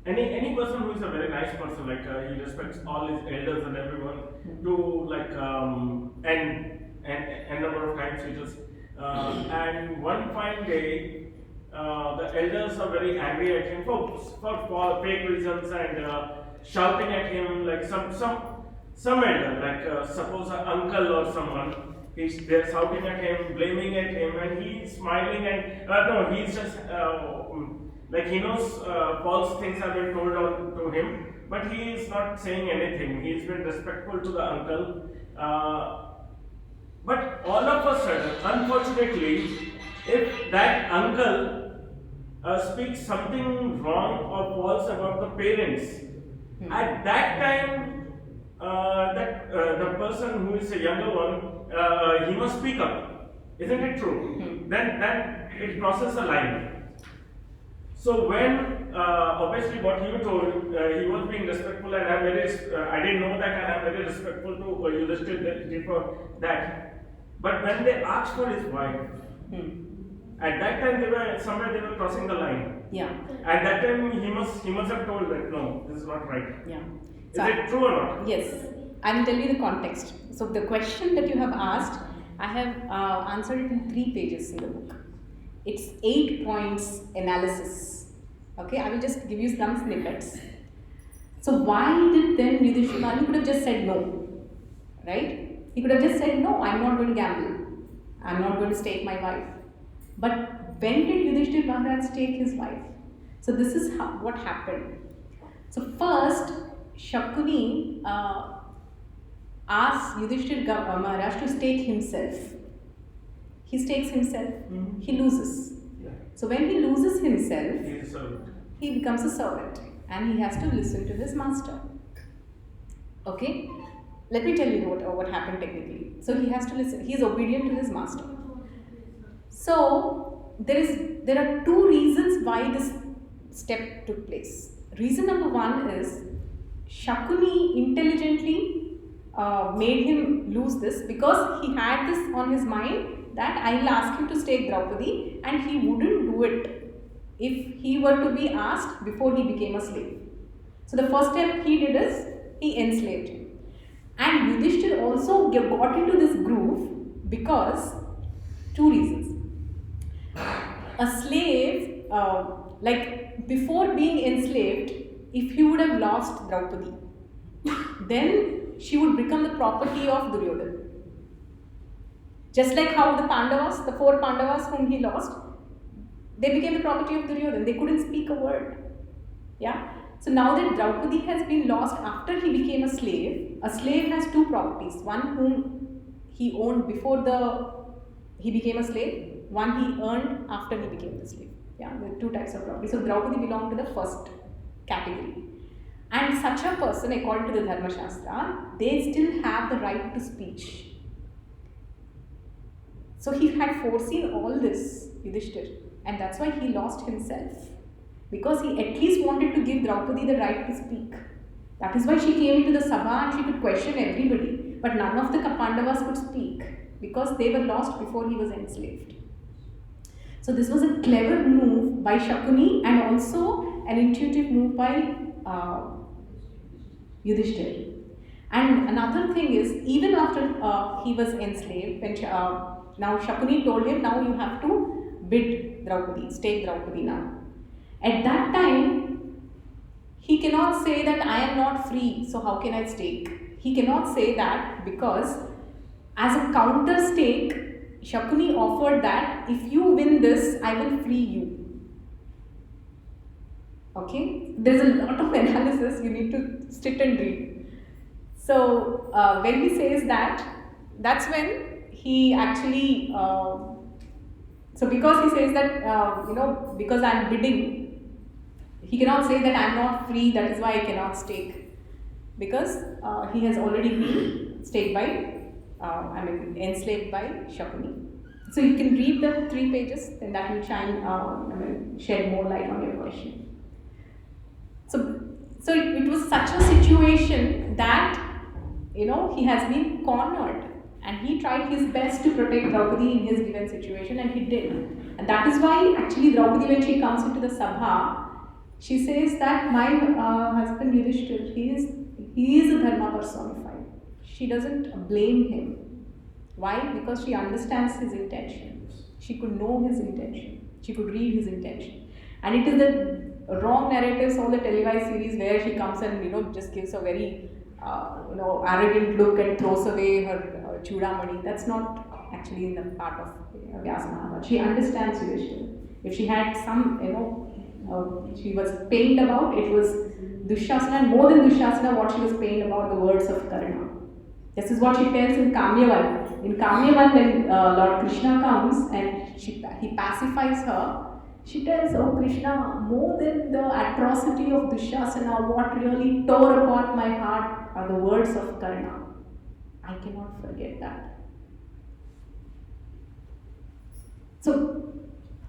Any person who is a very nice person, like he respects all his elders and everyone, to like and number of times he just and one fine day the elders are very angry at him for fake reasons and shouting at him like some elder, like suppose an uncle or someone. They're shouting at him, blaming at him, and he's smiling and no, he's just like he knows false things have been told to him, but he is not saying anything. He's been respectful to the uncle. But all of a sudden, unfortunately, if that uncle speaks something wrong or false about the parents, at that time, the person who is a younger one, he must speak up. Isn't it true? Then it crosses a line. So when obviously what you told, he was being respectful, and I didn't know that, and I'm very respectful to Yudhishthira for that. But when they asked for his wife, at that time they were crossing the line. Yeah. At that time he must have told that no, this is not right. Yeah. Is it true or not? Yes. I will tell you the context. So the question that you have asked, I have answered it in 3 pages in the book. It's 8 points analysis. Okay, I will just give you some snippets. So why did then Yudhishthira, he could have just said no, right? He could have just said no, I'm not going to gamble. I'm not going to stake my wife. But when did Yudhishthira Maharaj stake his wife? So this is what happened. So first, Shakuni asked Yudhishthira Maharaj to stake himself. He stakes himself, he loses. Yeah. So when he loses himself, He is a servant. he becomes a servant and he has to listen to his master. Okay? Let me tell you what happened technically. So he has to listen, he is obedient to his master. So there are 2 reasons why this step took place. Reason number 1 is Shakuni intelligently made him lose this because he had this on his mind that I will ask him to stake Draupadi and he wouldn't do it if he were to be asked before he became a slave. So the first step he did is he enslaved him. And Yudhishthira also got into this groove because 2 reasons. A slave, like before being enslaved, if he would have lost Draupadi, then she would become the property of Duryodhana. Just like how the Pandavas, the 4 Pandavas whom he lost, they became the property of Duryodhana. They couldn't speak a word. Yeah. So now that Draupadi has been lost after he became a slave has 2 properties. One whom he owned before he became a slave, one he earned after he became the slave. Yeah, there are 2 types of property. So Draupadi belonged to the first category. And such a person, according to the Dharma Shastra, they still have the right to speech. So he had foreseen all this, Yudhishthira, and that's why he lost himself. Because he at least wanted to give Draupadi the right to speak. That is why she came into the Sabha and she could question everybody. But none of the Pandavas could speak because they were lost before he was enslaved. So this was a clever move by Shakuni and also an intuitive move by Yudhishthir. And another thing is, even after he was enslaved, when now Shakuni told him, now you have to bid Draupadi, stake Draupadi now. At that time, he cannot say that I am not free, so how can I stake? He cannot say that because as a counter stake, Shakuni offered that if you win this, I will free you. Okay? There's a lot of analysis, you need to sit and read. So, when he says that, that's when he actually, so because he says that, because I'm bidding, he cannot say that I'm not free, that is why I cannot stake. Because he has already been staked by, enslaved by Shakuni. So you can read the 3 pages, then that will shed more light on your question. So it was such a situation that, he has been cornered and he tried his best to protect Draupadi in his given situation and he did. And that is why actually Draupadi, when she comes into the Sabha, she says that my husband Yudhishthir, he is a dharma personified. She doesn't blame him. Why? Because she understands his intention. She could know his intention. She could read his intention. And it is the wrong narratives of the televised series where she comes and just gives a very arrogant look and throws away her chudamani. That's not actually in the part of Vyasa Mahabharata. She understands Yudhishthira. If she had some, she was pained about, it was Dushasana, and more than Dushasana, what she was pained about, the words of Karna. This is what she tells in Kamyavan. In Kamyavan, when Lord Krishna comes and he pacifies her, she tells, oh Krishna, more than the atrocity of Dushasana, what really tore apart my heart are the words of Karna. I cannot forget that. So,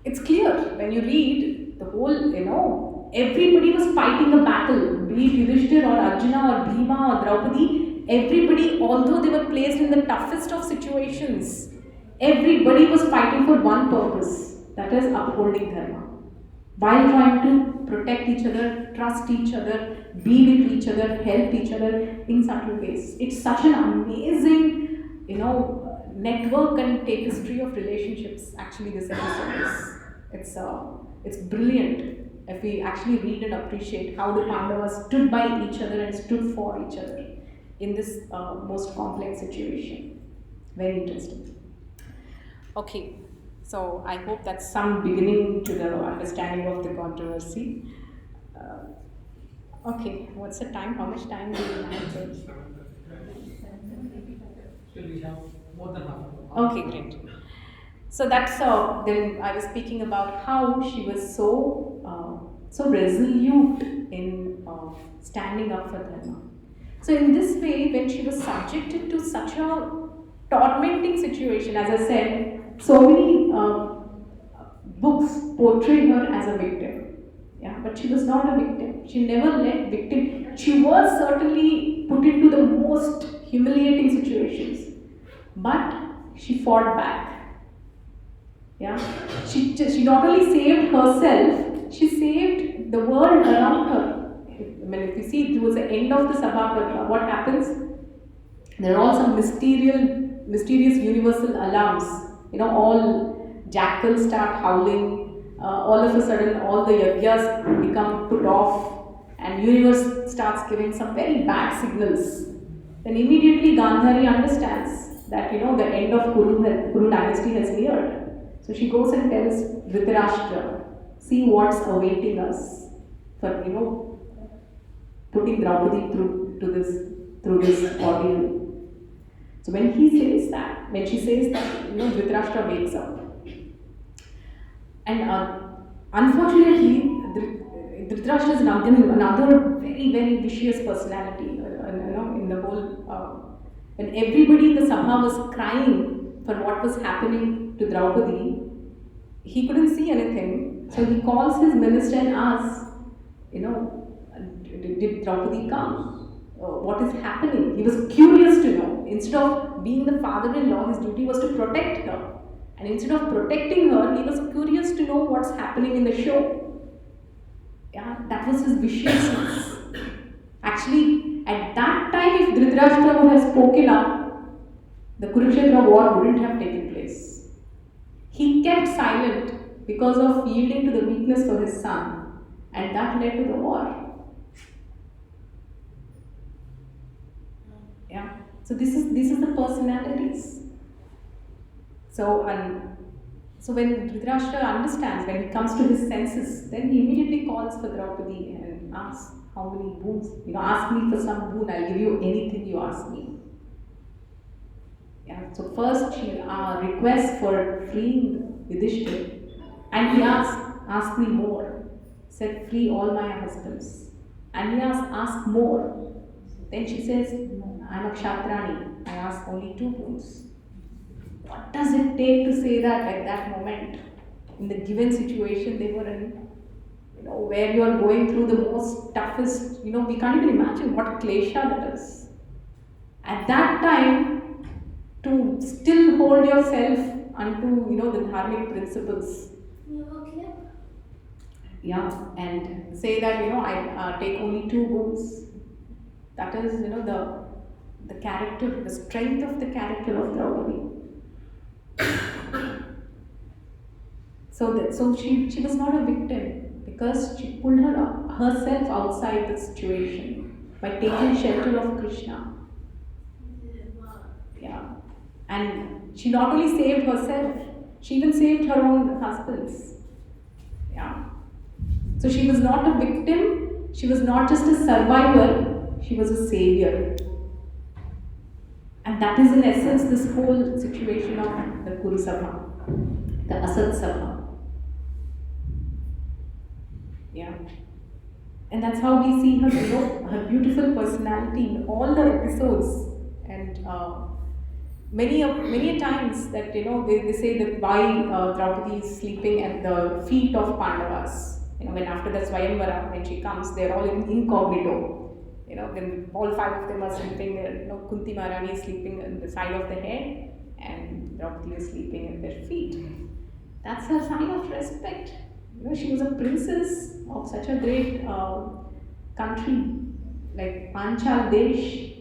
it's clear when you read the whole, everybody was fighting a battle, be it Yudhishthir or Arjuna or Bhima or Draupadi, everybody, although they were placed in the toughest of situations, everybody was fighting for one purpose, that is upholding dharma. While trying to protect each other, trust each other, be with each other, help each other in subtle ways. It's such an amazing, network and tapestry of relationships. Actually, this episode is. It's brilliant if we actually read and appreciate how the Pandavas stood by each other and stood for each other in this most complex situation. Very interesting. Okay. So I hope that's some beginning to the understanding of the controversy. Okay, what's the time? How much time do we have? Still we have more than half an hour. Okay, great. So that's then I was speaking about how she was so resolute in standing up for dharma. So in this way, when she was subjected to such a tormenting situation, as I said, so many books portray her as a victim. Yeah, but she was not a victim. She never let victim. She was certainly put into the most humiliating situations, but she fought back. Yeah, she not only saved herself, she saved the world around her. If you see towards the end of the Sabha, what happens? There are all some mysterious universal alarms. All jackals start howling. All of a sudden, all the yajnas become put off, and universe starts giving some very bad signals. Then immediately Gandhari understands that the end of Kuru dynasty has neared. So she goes and tells Dhritarashtra, see what's awaiting us for putting Draupadi through this ordeal. So when she says that, Dhritarashtra wakes up. And unfortunately, Dhritarashtra is another very, very vicious personality. In the whole, when everybody in the Sabha was crying for what was happening to Draupadi, he couldn't see anything. So he calls his minister and asks, did Draupadi come? what is happening. He was curious to know. Instead of being the father-in-law, his duty was to protect her. And instead of protecting her, he was curious to know what's happening in the show. Yeah, that was his viciousness. Actually, at that time, if Dhritarashtra would have spoken up, the Kurukshetra war wouldn't have taken place. He kept silent because of yielding to the weakness for his son, and that led to the war. Yeah. So this is the personalities. So when Dhritarashtra understands, when he comes to his senses, then he immediately calls for Draupadi and asks how many boons. Ask me for some boon, I'll give you anything you ask me. Yeah. So first she requests for freeing Yudhishthir, and he ask me more. Said, free all my husbands. And he ask more. Then she says, I'm a Kshatrani, I ask only 2 boons. What does it take to say that at that moment? In the given situation they were in, where you are going through the most toughest, we can't even imagine what klesha that is. At that time, to still hold yourself unto, the dharmic principles. Yeah, and say that, I take only 2 boons. That is, the character, the strength of the character of Draupadi. So she was not a victim because she pulled herself outside the situation by taking shelter of Krishna. Yeah, and she not only saved herself, she even saved her own husbands. Yeah. So she was not a victim. She was not just a survivor. She was a savior. And that is in essence this whole situation of the Kuru Sabha, the Asat Sabha. Yeah. And that's how we see her, her beautiful personality in all the episodes. And many a times that, they say that why Draupadi is sleeping at the feet of Pandavas. When after the Swayamvara, when she comes, they're all incognito. Then all 5 of them are sleeping there. Kunti Maharani is sleeping on the side of the head, and Draupadi is sleeping at their feet. That's her sign of respect. She was a princess of such a great country like Panchal Desh,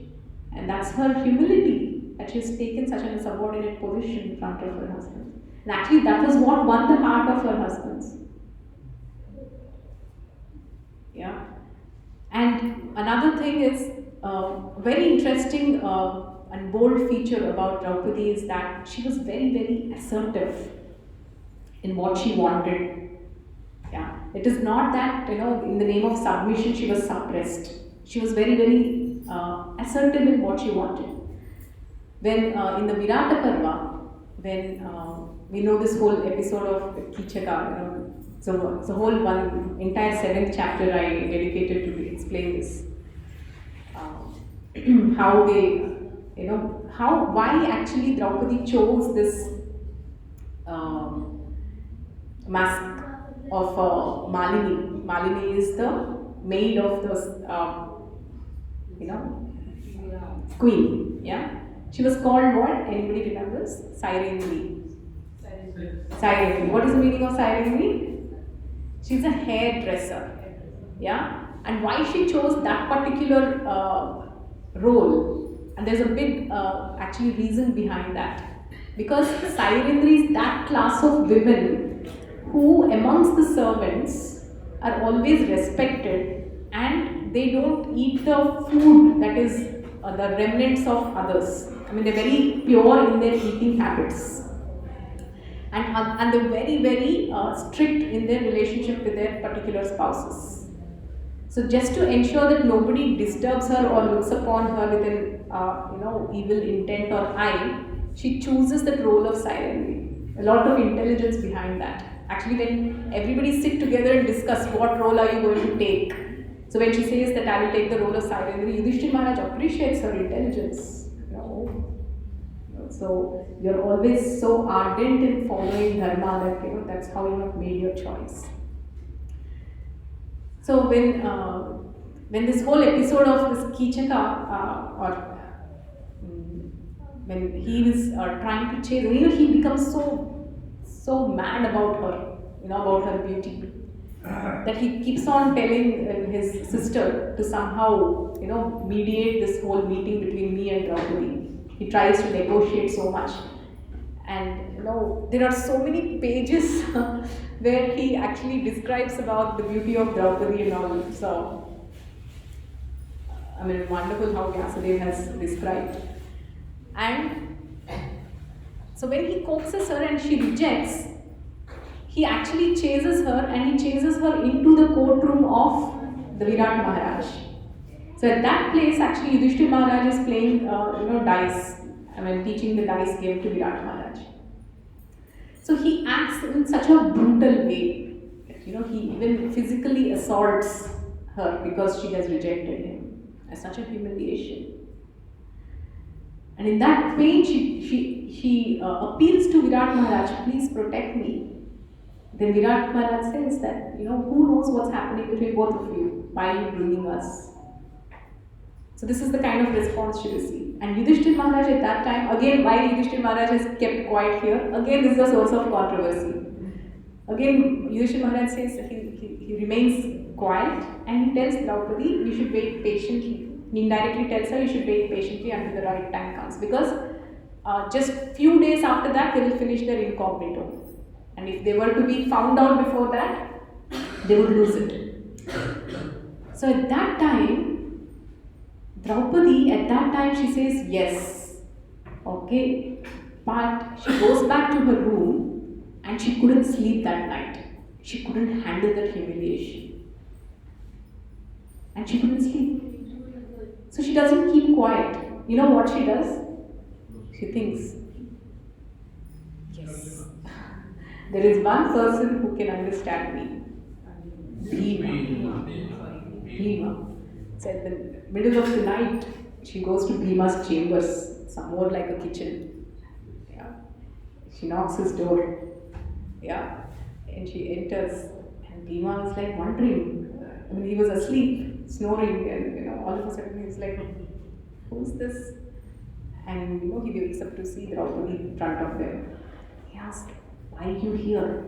and that's her humility that she has taken such a subordinate position in front of her husband. And actually, that was what won the heart of her husbands. Yeah. And another thing is very interesting and bold feature about Draupadi is that she was very, very assertive in what she wanted. Yeah, it is not that in the name of submission she was suppressed. She was very, very assertive in what she wanted. When in the Virata Parva, when we know this whole episode of Kichaka, so the whole entire 7th chapter I dedicated to explain this. How they, why actually Draupadi chose this mask of Malini. Malini is the maid of the, queen. Yeah, she was called what? Anybody remembers? Sairendri. Sairendri. What is the meaning of Sairendri? She's a hairdresser. Yeah, and why she chose that particular role? And there's a big actually reason behind that. Because Sairendri is that class of women who amongst the servants are always respected, and they don't eat the food that is the remnants of others. I mean, they're very pure in their eating habits. And they're very, very strict in their relationship with their particular spouses. So just to ensure that nobody disturbs her or looks upon her with an evil intent or eye, she chooses that role of Sairendri. A lot of intelligence behind that. Actually, when everybody sit together and discuss what role are you going to take. So when she says that I will take the role of Sairendri, Yudhishthira Maharaj appreciates her intelligence. So you're always so ardent in following dharma that that's how you have made your choice. So when when this whole episode of this Kichaka, when he was trying to chase, he becomes so mad about her, about her beauty, that he keeps on telling his sister to somehow, mediate this whole meeting between me and Draupadi. He tries to negotiate so much, and there are so many pages where he actually describes about the beauty of Draupadi and all. So, wonderful how Vyasadeva has described. And so when he coaxes her and she rejects, he actually chases her, and he chases her into the courtroom of the Virat Maharaj. So at that place, actually, Yudhishthir Maharaj is playing, dice. Teaching the dice game to Virat Maharaj. So he acts in such a brutal way. He even physically assaults her because she has rejected him. As such a humiliation. And in that pain, she appeals to Virat Maharaj, please protect me. Then Virat Maharaj says that, who knows what's happening between both of you? Why are you bringing us? So this is the kind of response she received. And Yudhishthir Maharaj at that time, again, why Yudhishthir Maharaj has kept quiet here, again this is a source of controversy. Again, Yudhishthir Maharaj says that he remains quiet, and he tells Draupadi, you should wait patiently. He indirectly tells her you should wait patiently until the right time comes, because just few days after that they will finish their incognito, and if they were to be found out before that, they would lose it. So at that time, Draupadi, she says yes, okay, but she goes back to her room and she couldn't sleep that night. She couldn't handle that humiliation. And she couldn't sleep. So she doesn't keep quiet. You know what she does? She thinks, yes, there is one person who can understand me. Bhima. So at the middle of the night, she goes to Bhima's chambers, somewhat like a kitchen. Yeah. She knocks his door. Yeah. And she enters, and Bhima was like wondering. He was asleep, snoring, and all of a sudden he was like, who's this? And he wakes up to see Draupadi in front of them. He asks, why are you here?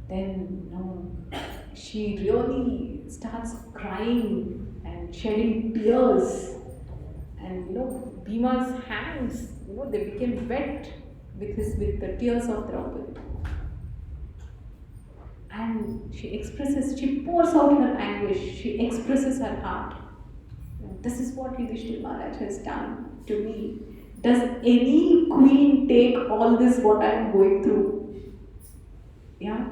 Then she really starts crying and shedding tears, and Bhima's hands, they became wet with the tears of Draupadi. And she pours out her anguish, she expresses her heart. This is what Yudhishthir Maharaj has done to me. Does any queen take all this what I am going through? Yeah.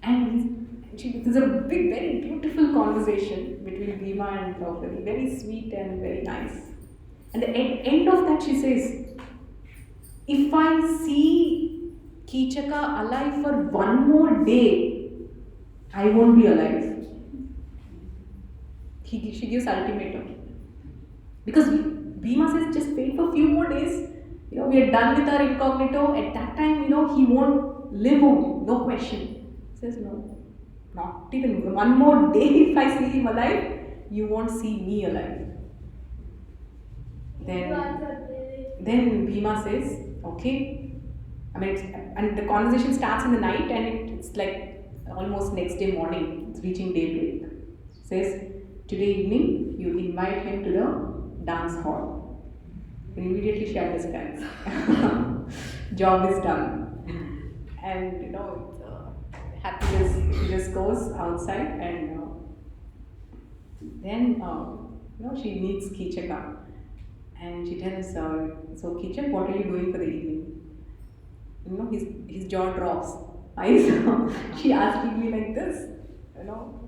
And there's a big, very beautiful conversation between Bhima and Draupadi, very sweet and very nice. And at the end of that she says, if I see Kichaka alive for one more day, I won't be alive. She gives ultimatum. Because Bhima says, just wait for a few more days. We are done with our incognito. At that time, he won't live on, no question. He says, no, not even one more day. If I see him alive, you won't see me alive. Then Bhima says, okay. And the conversation starts in the night, and it's like almost next day morning. It's reaching daybreak. Says, today evening you invite him to the dance hall. And immediately she understands. Job is done. And happiness, she just goes outside, and then she meets Kichaka. And she tells, so Kichak, what are you doing for the evening? His jaw drops. She asking me like this,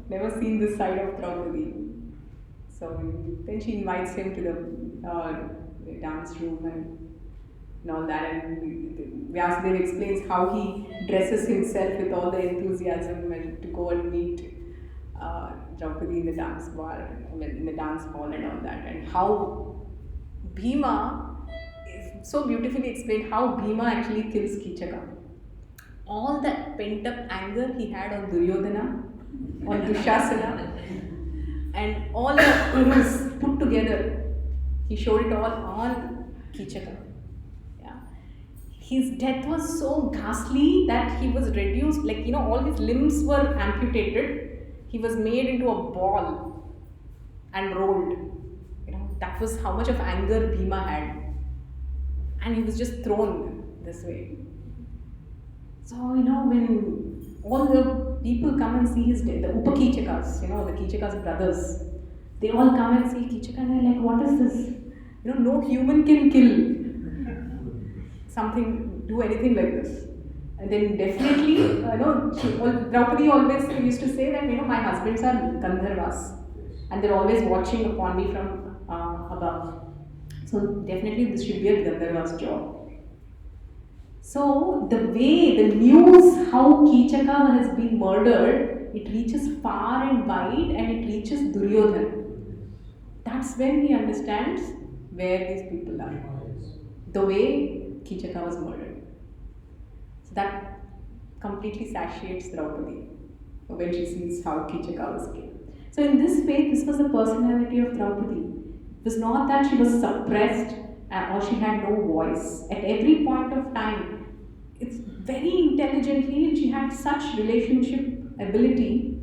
never seen this side of Draupadi. So then she invites him to the dance room and all that, and Vyasadeva explains how he dresses himself with all the enthusiasm and to go and meet Draupadi in the dance bar, in the dance hall and all that, and how Bhima is so beautifully explained how Bhima actually kills Kichaka. All that pent up anger he had on Duryodhana, on Dushasana, and all the Urus put together. He showed it all on Kichaka. Yeah. His death was so ghastly that he was reduced, like, all his limbs were amputated. He was made into a ball and rolled. That was how much of anger Bhima had. And he was just thrown this way. So, when all the people come and see his death, the Upakichakas, the Kichaka's brothers, they all come and see Kichaka and they're like, what is this? No human can kill something, do anything like this. And then definitely, Draupadi always used to say that, my husbands are Gandharvas and they're always watching upon me from above. So definitely this should be a Gandharva's job. So the news how Kichaka has been murdered, it reaches far and wide and it reaches Duryodhana. That's when he understands where these people are. The way Kichaka was murdered. So that completely satiates Draupadi when she sees how Kichaka was killed. So in this way, this was the personality of Draupadi. It was not that she was suppressed or she had no voice. At every point of time, it's very intelligently, and she had such relationship ability.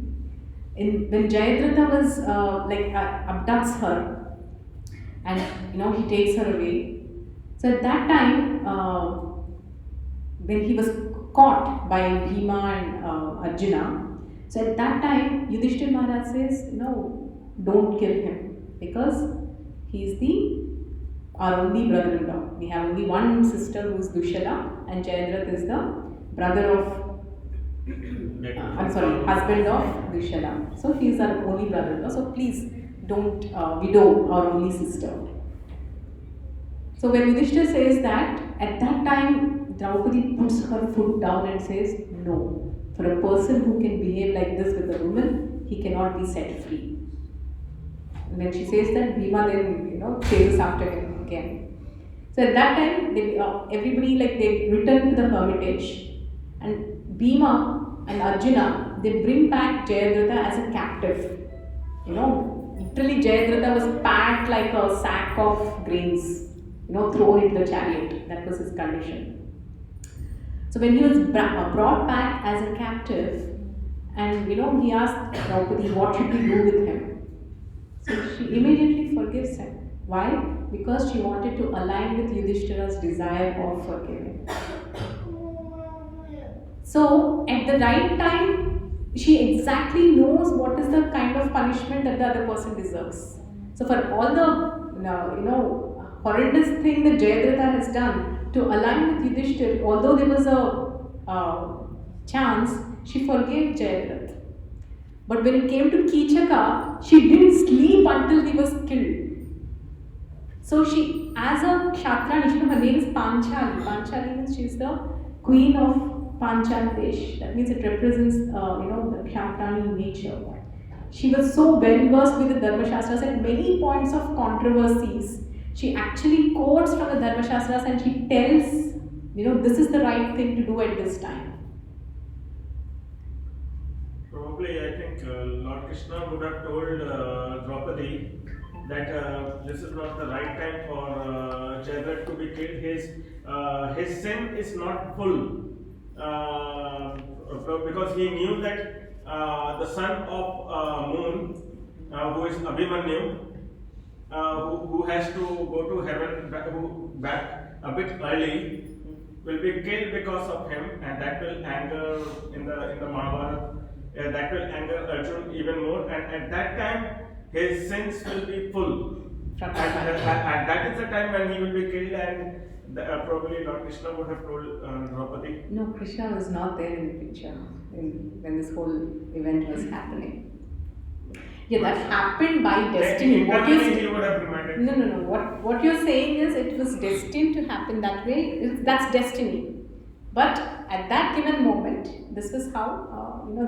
When Jayadratha was abducts her, and he takes her away. So at that time, when he was caught by Bhima and Arjuna, so at that time Yudhishthir Maharaj says, no, don't kill him because he is our only brother-in-law. We have only one sister who is Dushala, and Jayadratha is the brother of husband of Dushala. So he is our only brother-in-law. So please don't widow our only sister. So when Yudhishthir says that, at that time Draupadi puts her foot down and says, no, for a person who can behave like this with a woman, he cannot be set free. And when she says that, Bhima then chases after him again. So at that time, everybody they return to the hermitage, and Bhima and Arjuna, they bring back Jayadratha as a captive. Literally Jayadratha was packed like a sack of grains, thrown into the chariot. That was his condition. So when he was brought back as a captive, and he asked Draupadi, what should we do with him? So she immediately forgives him. Why? Because she wanted to align with Yudhishthira's desire of forgiving. So at the right time, she exactly knows what is the kind of punishment that the other person deserves. So for all the horrendous thing that Jayadratha has done to align with Yudhishthira, although there was a chance, she forgave Jayadratha. But when it came to Kichaka, she didn't sleep until he was killed. So she, as a Kshatrani, her name is Panchali. Panchali means she is the queen of Panchal Desh. That means it represents, the Kshatrani nature. She was so well versed with the Dharma Shastras at many points of controversies. She actually quotes from the Dharma Shastras and she tells, this is the right thing to do at this time. Probably, I think Lord Krishna would have told Draupadi that this is not the right time for Jayadratha to be killed. His sin is not full because he knew that the son of Moon, who is Abhimanyu, who has to go to heaven back a bit early, will be killed because of him, and that will anger in the Mahabharata. That will anger Arjuna even more, and at that time his sins will be full. And that is the time when he will be killed, and probably Lord Krishna would have told Draupadi. No, Krishna was not there in the picture when this whole event was happening. Yeah, that happened by destiny. He would have reminded. No. What you're saying is it was destined to happen that way. That's destiny. But at that given moment, this was how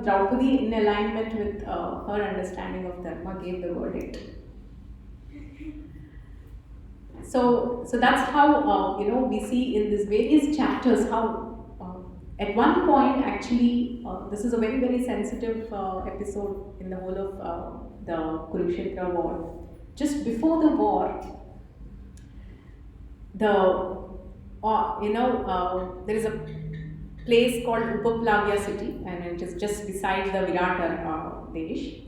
Draupadi, in alignment with her understanding of dharma, gave the verdict. So that's how we see in these various chapters how at one point actually this is a very, very sensitive episode in the whole of the Kurukshetra war. Just before the war, there is a place called Upaplavya city, and it is just beside the Virat Desh.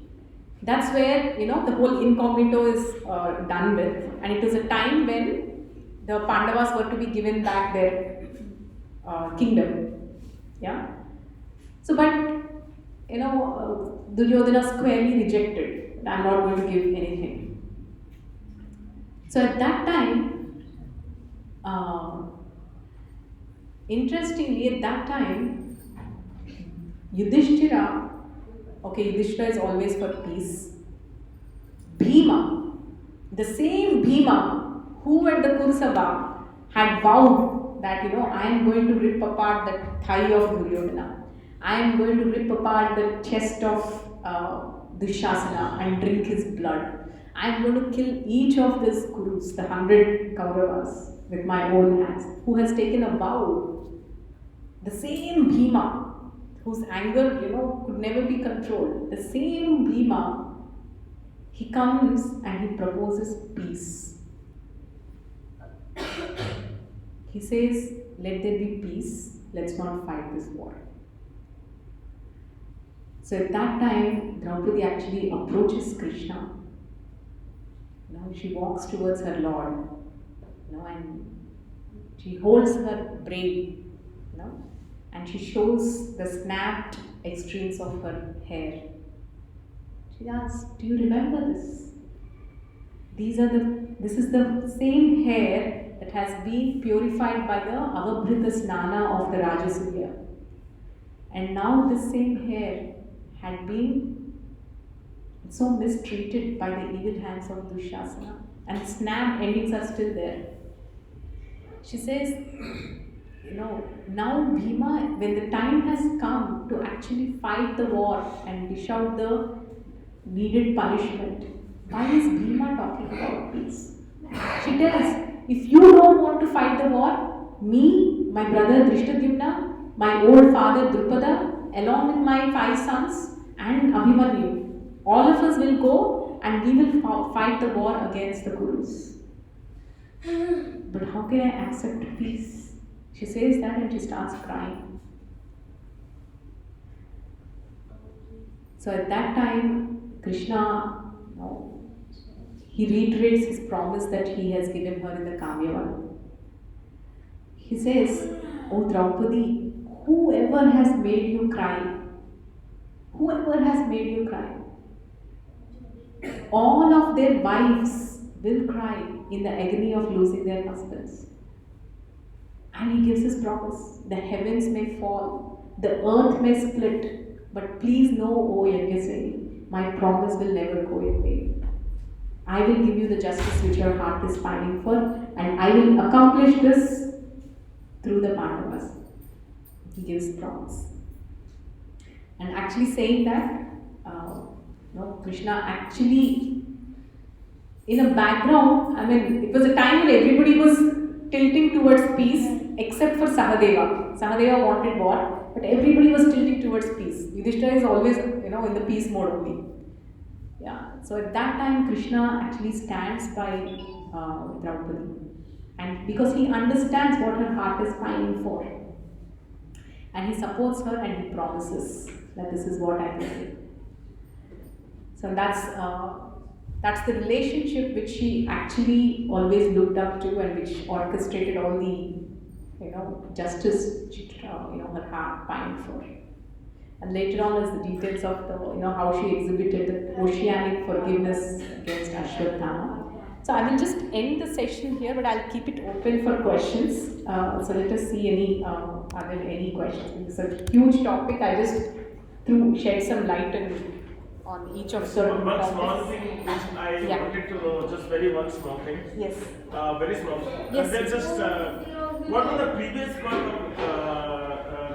That's where the whole incognito is done with, and it was a time when the Pandavas were to be given back their kingdom. Yeah. So, but Duryodhana squarely rejected. I'm not going to give anything. So at that time, interestingly, at that time, Yudhishthira is always for peace. Bhima, the same Bhima who at the Kurusabha had vowed that I am going to rip apart the thigh of Duryodhana, I am going to rip apart the chest of Dushasana and drink his blood. I am going to kill each of these Kurus, the 100 Kauravas, with my own hands, who has taken a vow. The same Bhima, whose anger, could never be controlled. The same Bhima, he comes and he proposes peace. He says, let there be peace, let's not fight this war. So at that time, Draupadi actually approaches Krishna. She walks towards her Lord, and she holds her braid, and she shows the snapped extremes of her hair. She asks, do you remember this? This is the same hair that has been purified by the Avabhrita Snana of the Rajasuya. And now this same hair had been so mistreated by the evil hands of Dushasana, and snapped endings are still there. She says, now Bhima, when the time has come to actually fight the war and dish out the needed punishment, why is Bhima talking about peace? She tells, if you don't want to fight the war, me, my brother Drishtadyumna, my old father Drupada, along with my 5 sons and Abhimanyu, all of us will go and we will fight the war against the Kurus. But how can I accept peace? She says that and she starts crying. So at that time, Krishna, he reiterates his promise that he has given her in the Kamyavan. He says, O Draupadi, whoever has made you cry, all of their wives will cry in the agony of losing their husbands. And he gives his promise. The heavens may fall, the earth may split, but please know, O Yajnaseni, my promise will never go in vain. I will give you the justice which your heart is pining for, and I will accomplish this through the Pandavas. He gives promise. And actually saying that, Krishna actually, in a background, it was a time when everybody was tilting towards peace except for Sahadeva. Sahadeva wanted war, but everybody was tilting towards peace. Yudhishthira is always, in the peace mode only. Yeah. So at that time, Krishna actually stands by Draupadi, and because he understands what her heart is pining for, and he supports her and he promises that this is what I will do. So that's the relationship which she actually always looked up to and which orchestrated all the justice her heart pined for. And later on is the details of the how she exhibited the oceanic forgiveness against Ashwatthama. So I will just end the session here, but I'll keep it open for questions. So let us see are there any questions? It's a huge topic. I just shed some light on each of certain one topics. small thing which I wanted to know, just one small thing. Yes. Very small. Yes. Then just what was the previous part of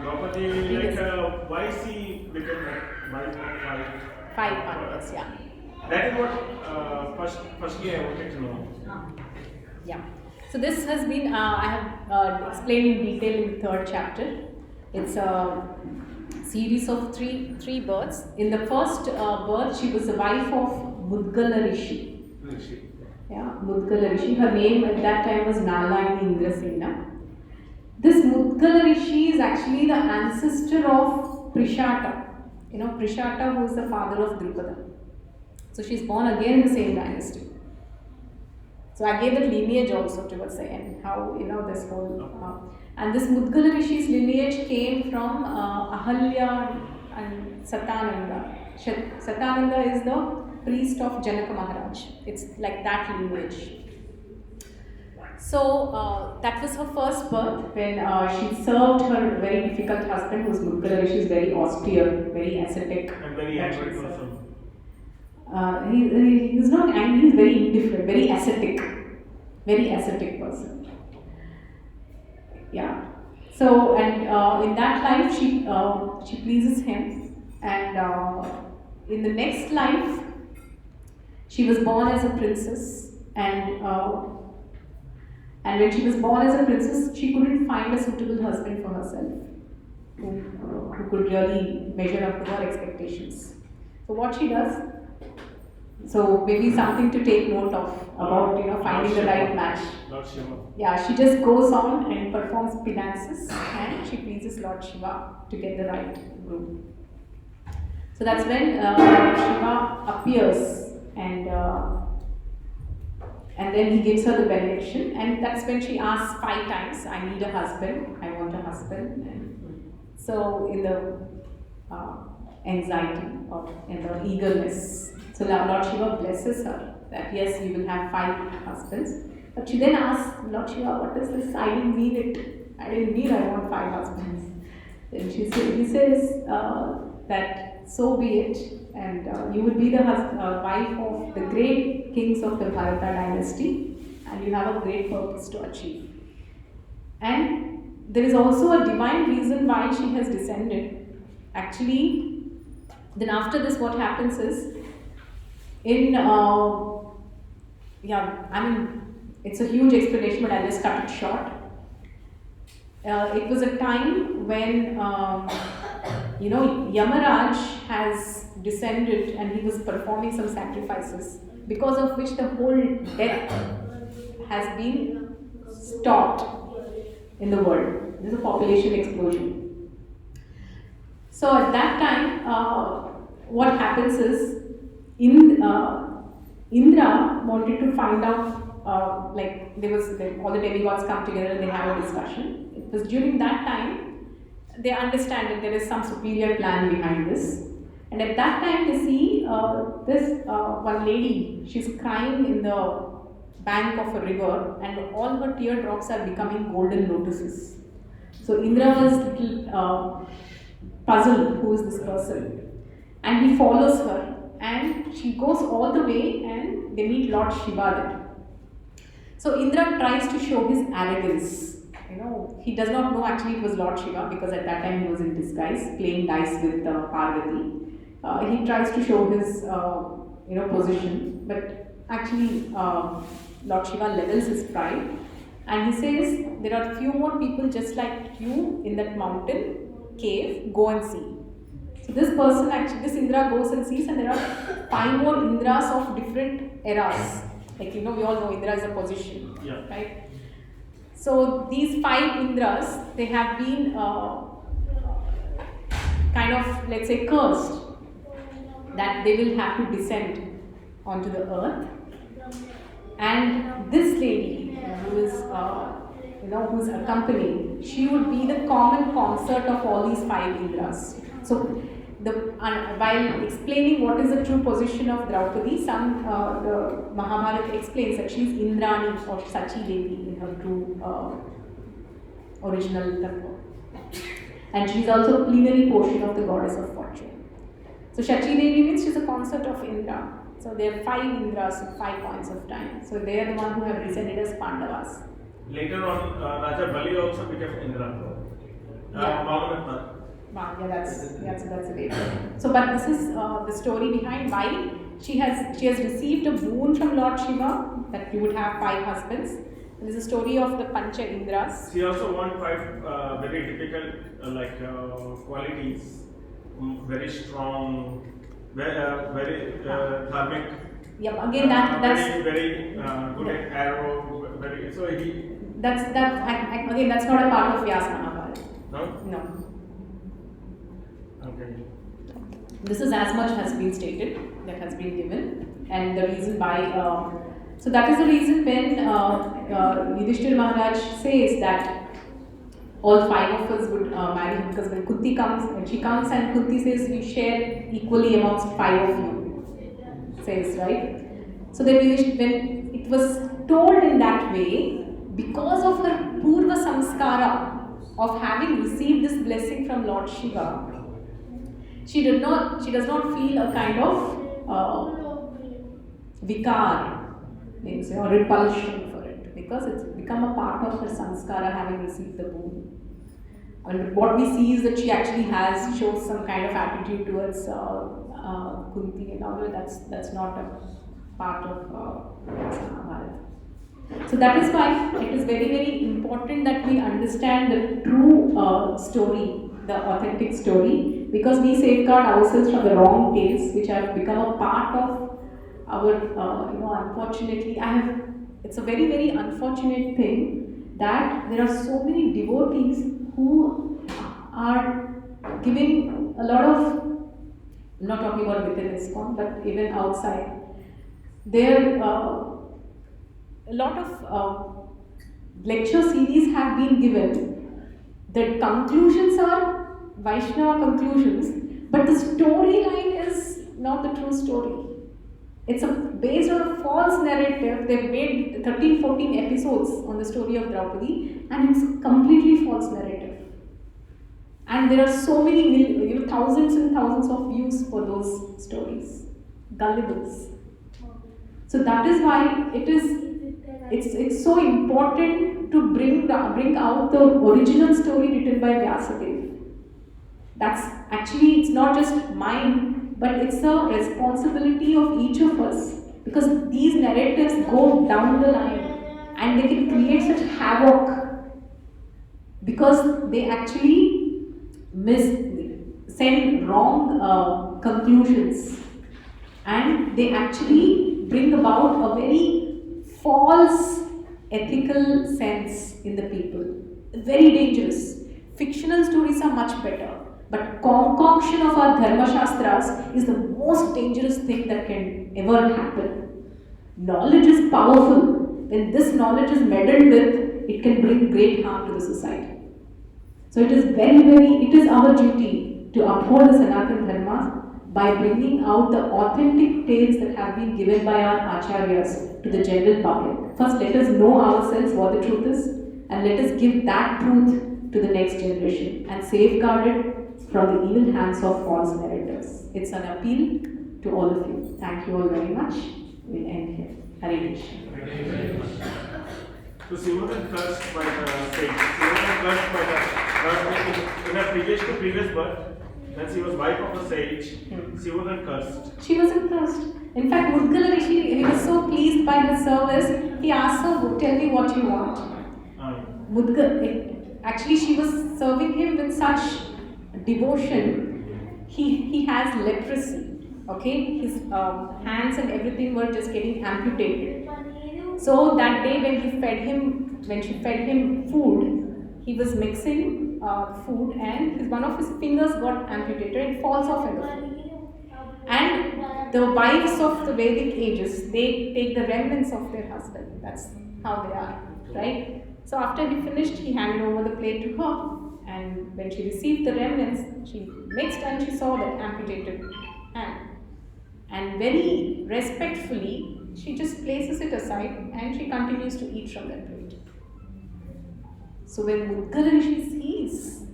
Draupadi? Why she became wife of 5 Pandavas, yeah. That is what firstly I wanted to know. Yeah. So this has been, I have explained in detail in the 3rd chapter. It's a series of three births. In the first birth, she was the wife of Mudgala Rishi. Rishi. Yeah, Mudgala Rishi. Her name at that time was Nalayini Indrasena. This Mudgala Rishi is actually the ancestor of Prishata. You know, Prishata, who is the father of Draupadi. So she's born again in the same dynasty. So I gave that lineage also towards the end, how, you know, this whole. And this Mudgala Rishi's lineage came from Ahalya and Satananda. Satananda is the priest of Janaka Maharaj. It's like that lineage. So that was her first birth when she served her very difficult husband, who's Mudgala Rishi, is very austere, very ascetic. And very angry person. He's not angry, he's very indifferent, very ascetic person. Yeah. So, and in that life, she pleases him, and in the next life, she was born as a princess, and when she was born as a princess, she couldn't find a suitable husband for herself who could really measure up to her expectations. So what she does, so maybe something to take note of about, you know, finding the right match. Lord Shiva. Yeah, she just goes on and performs penances and she pleases Lord Shiva to get the right groom. So that's when Shiva appears and then he gives her the benediction, and that's when she asks 5 times, I need a husband, I want a husband. And so in the anxiety or in the eagerness, so Lord Shiva blesses her that yes, you will have 5 husbands. But she then asks Lord Shiva, what is this? I didn't mean it. I didn't mean I want 5 husbands. Then he says that so be it, and you will be the wife of the great kings of the Bharata dynasty, and you have a great purpose to achieve. And there is also a divine reason why she has descended. Actually, then after this, what happens is, it's a huge explanation, but I'll just cut it short. It was a time when, Yamaraj has descended and he was performing some sacrifices, because of which the whole death has been stopped in the world. There's a population explosion. So at that time, what happens is, Indra wanted to find out, all the demigods come together and they have a discussion. It was during that time they understand that there is some superior plan behind this. And at that time they see this one lady, she's crying in the bank of a river and all her teardrops are becoming golden lotuses. So Indra was a little puzzled, who is this person? And he follows her. And she goes all the way and they meet Lord Shiva there. So Indra tries to show his arrogance. He does not know actually it was Lord Shiva, because at that time he was in disguise, playing dice with Parvati. He tries to show his position, but actually Lord Shiva levels his pride and he says, there are few more people just like you in that mountain cave, go and see. So this person this Indra goes and sees, and there are 5 more Indras of different eras. Like, we all know Indra is a position, right? So these 5 Indras, they have been kind of, let's say, cursed, that they will have to descend onto the earth. And this lady, who is who's accompanying, she would be the common consort of all these 5 Indras. So, while explaining what is the true position of Draupadi, the Mahabharata explains that she is Indrani or Sachi Devi in her true original tattva. And she is also a plenary portion of the goddess of fortune. So, Sachi Devi means she is a consort of Indra. So, there are 5 Indras at 5 points of time. So, they are the one who have descended as Pandavas. Later on, Raja Bali also became Indra. Yeah, that's a way. So, but this is the story behind why she has received a boon from Lord Shiva that you would have 5 husbands. And this is a story of the Pancha Indras. She also won 5 very difficult qualities, very strong, very dharmic, Yeah, again that's very good at arrow. Very so he. again that's not a part of Vyas Mahabharata. No. No. Okay. This is as much has been stated, that has been given, and the reason why. So that is the reason when Yudhishthir Maharaj says that all five of us would marry him, because when Kunti comes, when she comes and Kunti says we share equally amongst five of you, says, right? So then when it was told in that way, because of her Purva Samskara of having received this blessing from Lord Shiva, she does not feel a kind of vikar, means, or repulsion for it, because it's become a part of her samskara having received the boon. And what we see is that she actually shows some kind of attitude towards Kunti and all that. That's not a part of Mahabharata. So that is why it is very, very important that we understand the true story, the authentic story, because we safeguard ourselves from the wrong tales which have become a part of our, unfortunately, it's a very, very unfortunate thing that there are so many devotees who are giving a lot of, I'm not talking about within ISKCON, but even outside, there a lot of lecture series have been given. The conclusions are Vaishnava conclusions, but the storyline is not the true story. It's based on a false narrative. They've made 13-14 episodes on the story of Draupadi, and it's a completely false narrative. And there are so many thousands and thousands of views for those stories, gullibles. So that is why it's so important to bring out the original story written by Vyasadeva. That's actually, it's not just mine, but it's a responsibility of each of us, because these narratives go down the line and they can create such havoc because they actually send wrong conclusions, and they actually bring about a very false ethical sense in the people. Very dangerous. Fictional stories are much better, but concoction of our Dharma Shastras is the most dangerous thing that can ever happen. Knowledge is powerful. When this knowledge is meddled with, it can bring great harm to the society. So it is it is our duty to uphold the Sanatana Dharma by bringing out the authentic tales that have been given by our acharyas to the general public. First, let us know ourselves what the truth is, and let us give that truth to the next generation and safeguard it from the evil hands of false narrators. It's an appeal to all of you. Thank you all very much. We'll end here. Hare Krishna. So she wasn't cursed by the state. She wasn't cursed by in her previous birth, when she was wife of a sage, she wasn't cursed. She wasn't cursed. In fact, Mudgala Rishi, he was so pleased by her service, he asked her, tell me what you want. Actually, she was serving him with such devotion. He has leprosy. Okay, his hands and everything were just getting amputated. So that day when she fed him food, he was mixing food, and one of his fingers got amputated and falls off in the food. And the wives of the Vedic ages, they take the remnants of their husband. That's how they are, right? So after he finished, he handed over the plate to her, and when she received the remnants, she mixed and she saw that amputated hand. And very respectfully, she just places it aside and she continues to eat from that plate. So when Mudgala Rishi sees,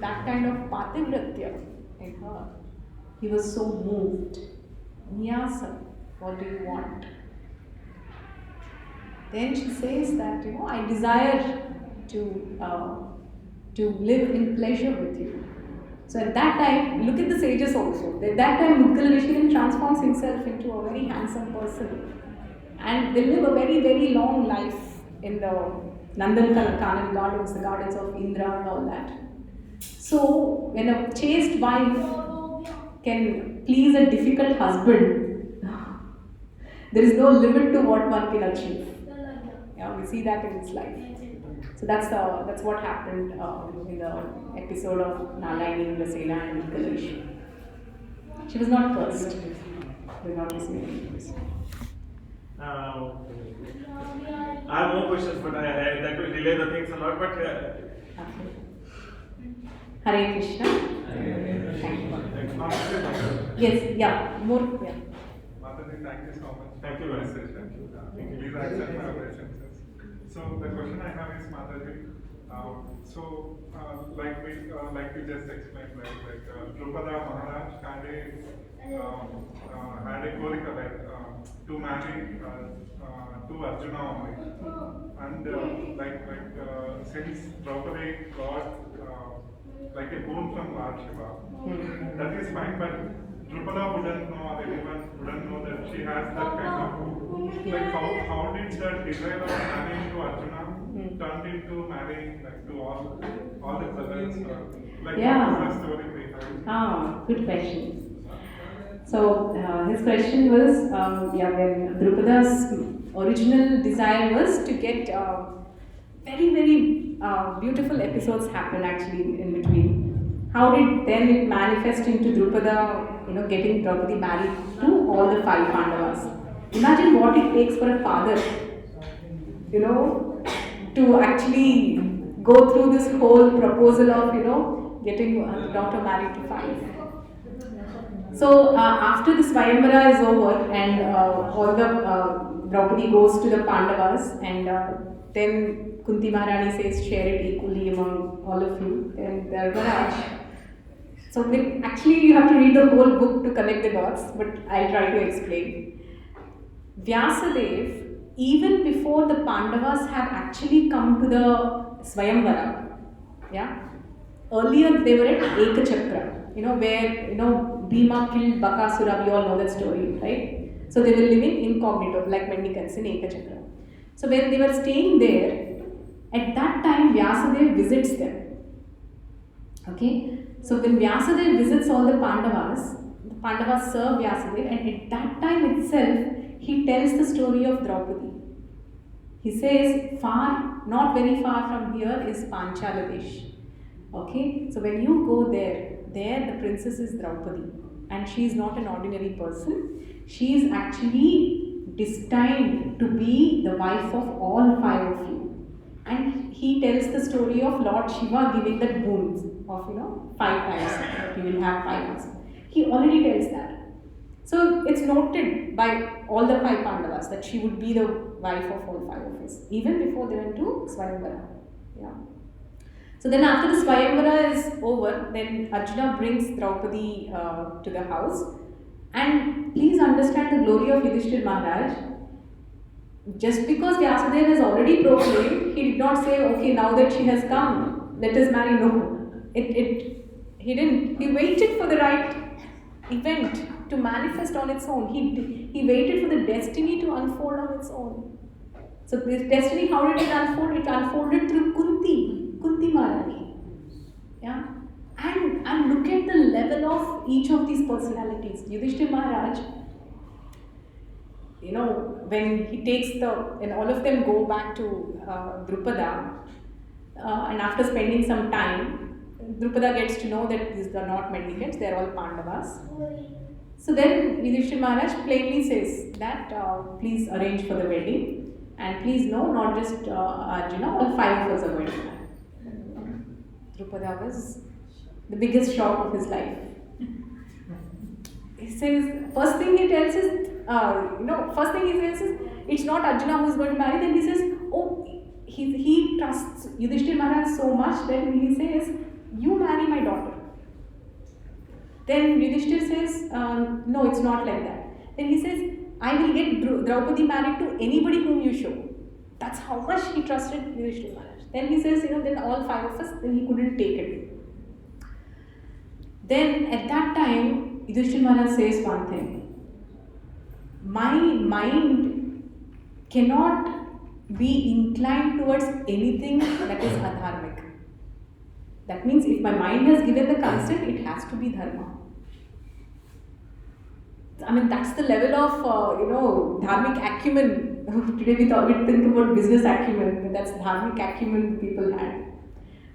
that kind of pativratya in her, he was so moved. Nyasa, what do you want? Then she says that, I desire to live in pleasure with you. So at that time, look at the sages also. At that time, Mudgala Rishi transforms himself into a very handsome person. And they live a very, very long life in the Nandankanan gardens, the gardens of Indra and all that. So when a chaste wife can please a difficult husband, There is no limit to what one can achieve. Yeah, we see that in his life. So that's what happened in the episode of Nalayani, Lasena and Kalesh. She was not cursed. She was not listening. I have no questions, but that will delay the things a lot. But Hare Krishna. Thank you. Yes, yeah, more. Yeah. Mataji, thank you so much. Thank you very much. Please accept my obeisances. So the question I have is, Mataji, like you just explained, like Drupada Maharaj had a korika to marry to Arjuna only, and since Draupadi got like a boon from Lord Shiva, that is fine, but Drupada wouldn't know, or anyone wouldn't know that she has that kind of, like how did that desire of marrying to Arjuna turned into marrying like to all the brothers, like Yeah. what was the story behind? Good question. So his question was, when Drupada's original desire was to get very, very beautiful episodes happen actually in between. How did then it manifest into Drupada, getting Draupadi married to all the 5 Pandavas? Imagine what it takes for a father, to actually go through this whole proposal of, getting a daughter married to 5. So after the Swayamvara is over and all the Draupadi goes to the Pandavas, and then Kunti Maharani says, share it equally among all of you. Then Dharmaraj. So actually you have to read the whole book to connect the dots, but I'll try to explain. Vyasadev, even before the Pandavas have actually come to the Swayamvara, earlier they were at Ekachakra, where, Bhima killed Bakasura, we all know that story, right? So they were living incognito, like mendicants in Ekachakra. So when they were staying there, at that time Vyasadeva visits them. Okay? So when Vyasadeva visits all the Pandavas serve Vyasadeva, and at that time itself, he tells the story of Draupadi. He says, not very far from here is Panchaladesh. Okay? So when you go there the princess is Draupadi, and she is not an ordinary person. She is actually destined to be the wife of all 5 of you. And he tells the story of Lord Shiva giving that boon of 5 times. You will have 5 husbands. He already tells that. So it's noted by all the 5 Pandavas that she would be the wife of all 5 of us, even before they went to Swayamvara. Yeah. So then after the Swayamvara is over, then Arjuna brings Draupadi to the house. And please understand the glory of Yudhishthira Maharaj. Just because Vyasadeva has already proclaimed, he did not say, okay, now that she has come, let us marry. No. He didn't. He waited for the right event to manifest on its own. He waited for the destiny to unfold on its own. So this destiny, how did it unfold? It unfolded through Kunti Maharani. Yeah. And look at the level of each of these personalities. Yudhishthira Maharaj, when he takes and all of them go back to Drupada, and after spending some time, Drupada gets to know that these are not mendicants, they are all Pandavas. So then Yudhishthira Maharaj plainly says that please arrange for the wedding, and please know, not just Arjuna, all 5 of us are going to marry. Drupada was the biggest shock of his life. He says, first thing he tells is, it's not Arjuna who is going to marry. Then he says, he trusts Yudhishthira Maharaj so much that he says, you marry my daughter. Then Yudhishthira says, no, it's not like that. Then he says, I will get Draupadi married to anybody whom you show. That's how much he trusted Yudhishthira Maharaj. Then he says, then all 5 of us, then he couldn't take it. Then at that time, Yudhishthira Maharaj says one thing. My mind cannot be inclined towards anything that is adharmic. That means if my mind has given the consent, it has to be dharma. I mean, that's the level of dharmic acumen. Today we thought we'd think about business acumen, but that's dharmic acumen people had.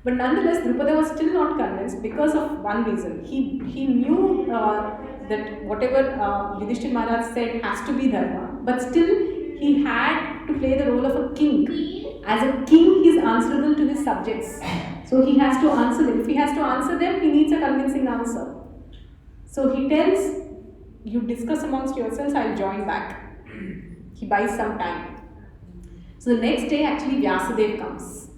But nonetheless, Drupada was still not convinced because of one reason. He knew that whatever Yudhishthir Maharaj said has to be dharma, but still he had to play the role of a king. As a king, he is answerable to his subjects. So he has to answer them. If he has to answer them, he needs a convincing answer. So he tells, you discuss amongst yourselves, I'll join back. He buys some time. So the next day, actually, Vyasadeva comes.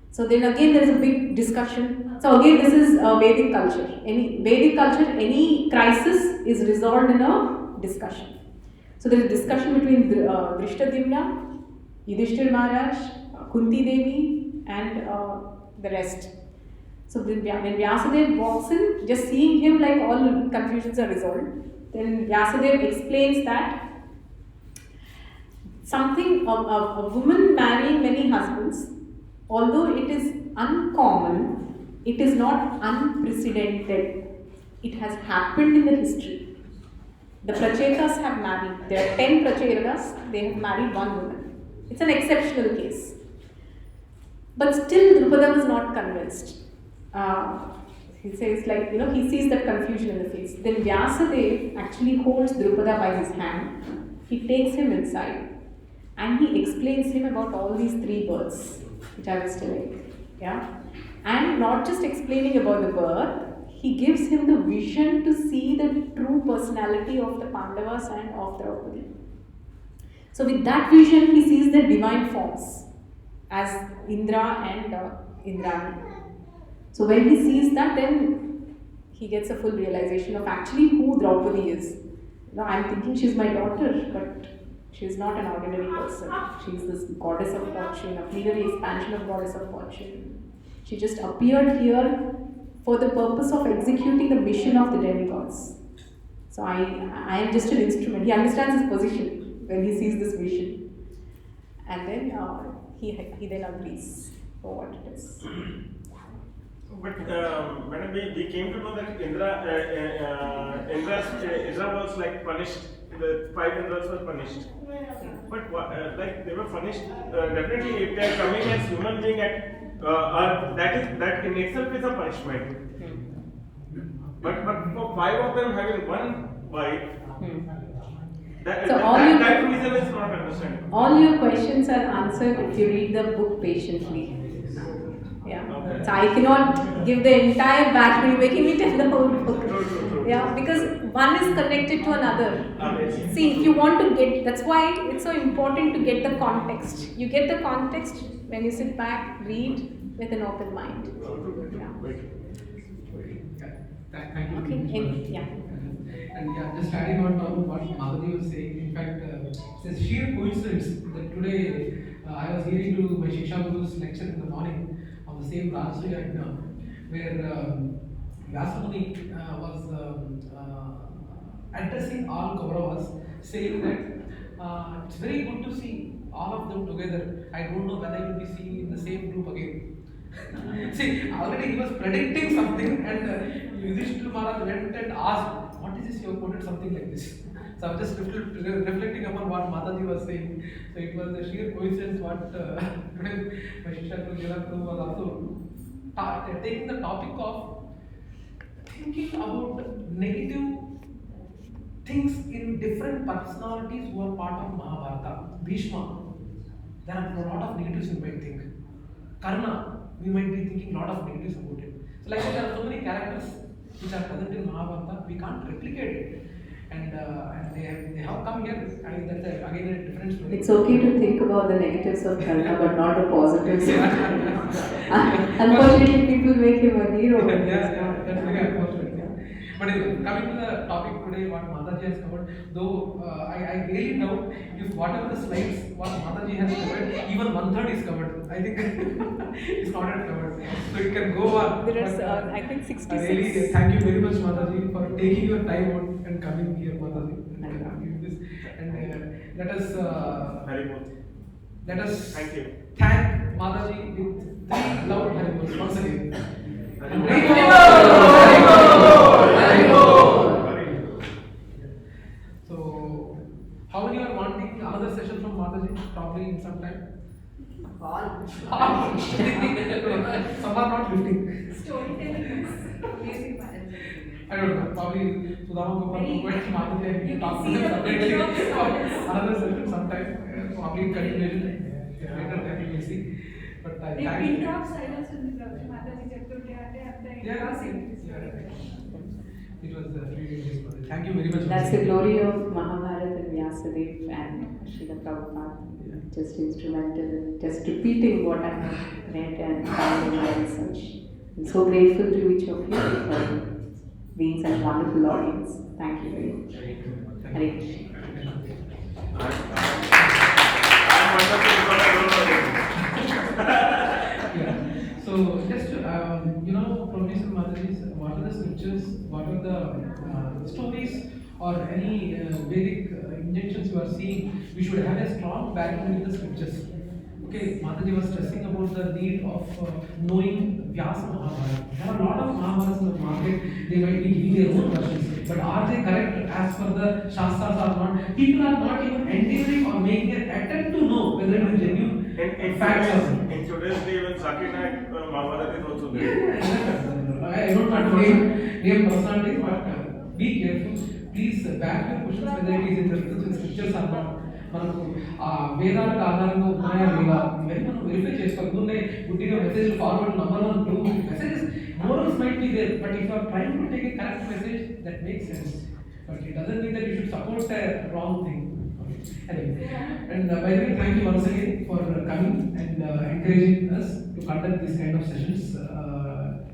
So then again, there is a big discussion. So again, this is Vedic culture. Any crisis is resolved in a discussion. So there is a discussion between Drishtadimna, Yudhishthir Maharaj, Kunti Devi, and the rest. So when Vyasadeva walks in, just seeing him, like all confusions are resolved. Then Vyasadeva explains that a woman marrying many husbands, although it is uncommon, it is not unprecedented. It has happened in the history. The Prachetas have married. There are 10 Prachetas, they have married one woman. It's an exceptional case. But still, Drupada was not convinced. He says, he sees that confusion in the face. Then Vyasadeva actually holds Drupada by his hand. He takes him inside and he explains him about all these 3 births, which I was telling. Yeah? And not just explaining about the birth, he gives him the vision to see the true personality of the Pandavas and of Draupadi. So with that vision, he sees their divine forms as Indra and Indrani. So when he sees that, then he gets a full realization of actually who Draupadi is. I'm thinking she's my daughter, but she's not an ordinary person. She's this goddess of fortune, a plenary expansion of goddess of fortune. She just appeared here for the purpose of executing the mission of the demigods. So I am just an instrument. He understands his position when he sees this vision. And then he then agrees for what it is. But madam, we came to know that Indra was like punished. The 5 Indras were punished. But they were punished. Definitely, if they are coming as human being that in itself is a punishment. But for 5 of them having one wife, that reason is not understandable. All your questions are answered if you read the book patiently. Yeah. Okay. So I cannot give the entire backstory, making me tell the whole book. Yeah, because one is connected to another. See, if you want to get, that's why it's so important to get the context. You get the context when you sit back, read with an open mind. Thank you. Okay. Yeah. And just adding on top of what Mataji was saying, in fact, it's a sheer coincidence that today I was hearing to my Shiksha Guru's lecture in the morning on the same Rajasri Yajna, where Vyasamuni was addressing all Kauravas, saying that it's very good to see all of them together. I don't know when I will be seeing in the same group again. See, already he was predicting something, and Yudhishthira Maharaj went and asked, what is this you have quoted something like this? So I was just reflecting upon what Mataji was saying. So it was a sheer coincidence what my Shiksha Guru was also taking the topic of thinking about negative things in different personalities who are part of Mahabharata. Bhishma, there are a lot of negatives you might think. Karna, we might be thinking a lot of negatives about it. So like there are so many characters which are present in Mahabharata, we can't replicate it. And they have come here. That's again a different story. It's okay to think about the negatives of Karna, but not the positives. Unfortunately, people make him a hero. That's very unfortunate. But anyway, coming to the topic today, what Mataji has covered, though I really doubt if whatever the slides what Mataji has covered, even 1/3 is covered. I think it's not yet covered. So you can go on. There is, I think, 66. Really, thank you very much, Mataji, for taking your time out and coming here, Mataji. And let us Thank you. thank Mataji with 3 loud Haribol once again. probably in some time. All. Some are not lifting. Storytelling is amazing, Mataji. I don't know, probably Sudama Gopal Very- Gopal Mataji, I you need to can talk to see them the separately picture of for silence. another session sometime, probably continuation. Later then we will see. But I The thank pin you. drop silence ఉంది ప్రభు మాతాజీ చెప్తుంటే అంటే అంత engrossing. It was 3 days. Thank you very much. That's the glory of Mahabharata and Vyasadeva and Srila Prabhupada. Just instrumental in just repeating what I have read and found in my research. I'm so grateful to each of you for being such wonderful audience. Thank you very much. Hare Krishna. I'm wonderful because I don't know anything. Yeah. So just Professor Mataji, what are the scriptures? What are the stories or any Vedic injunctions you are seeing? We should have a strong background in the scriptures. Okay, Mataji was stressing about the need of knowing Vyasa Mahabharata. There are a lot of Mahabharatas in the market. They might be giving their own versions, but are they correct as per the Shastras or not? People are not even endeavoring or making an attempt to know whether it is genuine facts or not. In today's day, when Zakir Naik Mahabharata is also there. I don't want to name personalities, but be careful. Please back your questions whether it is in the scriptures or not. మనకు ఆ వేదాలకు ఆధారంగా ఉన్నాయా లేదా ఇవన్నీ మనం verify చేసుకోవాలి. గుడ్డిగా message forward number 1 prove messages morals might be there, but if you are trying to take a correct message that makes sense, but it doesn't mean that you should support a wrong thing. Anyway, and by the way, thank you once again for coming and encouraging us to conduct this kind of sessions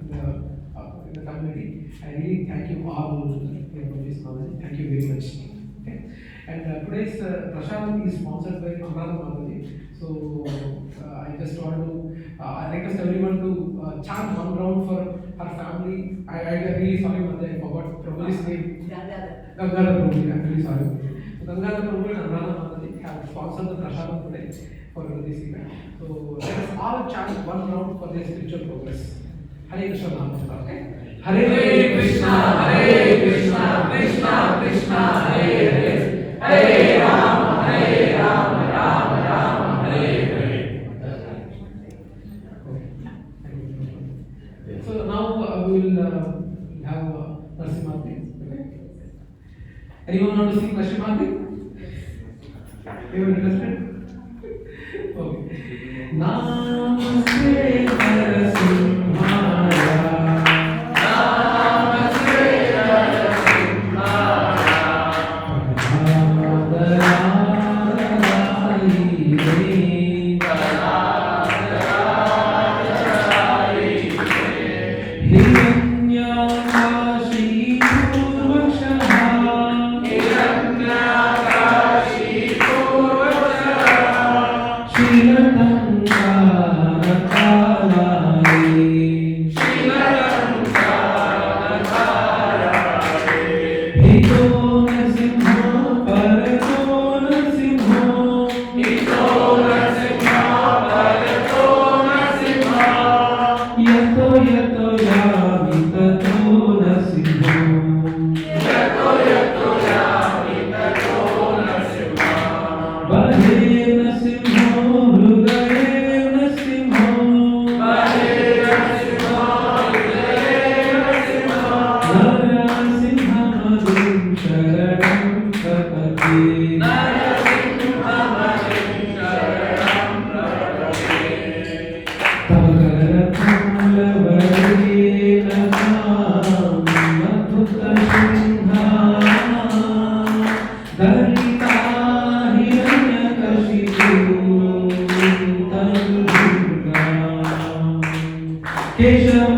in the community. I really thank you all for this knowledge. Thank you very much. Okay. And today's Prashadam is sponsored by Ujjwala Mataji. So I just want to I request everyone to chant one round for her family. I really sorry Mataji, I forgot Prabhu's name. Gangada Prabhu. I'm really sorry. Gangada Prabhu and Ujjwala Mataji have sponsored the Prashadam today for this event. So let us all chant one round for their spiritual progress. Hare Krishna Mahamudra. Okay? Hare Krishna, Krishna Krishna, Hare Hare. Hare Rama, Rama Rama, Hare Hare. So now we will have Narasimha. Okay? Anyone want to sing Narasimha? Anyone interested? Okay. Namaste Narasimhaya. Keshav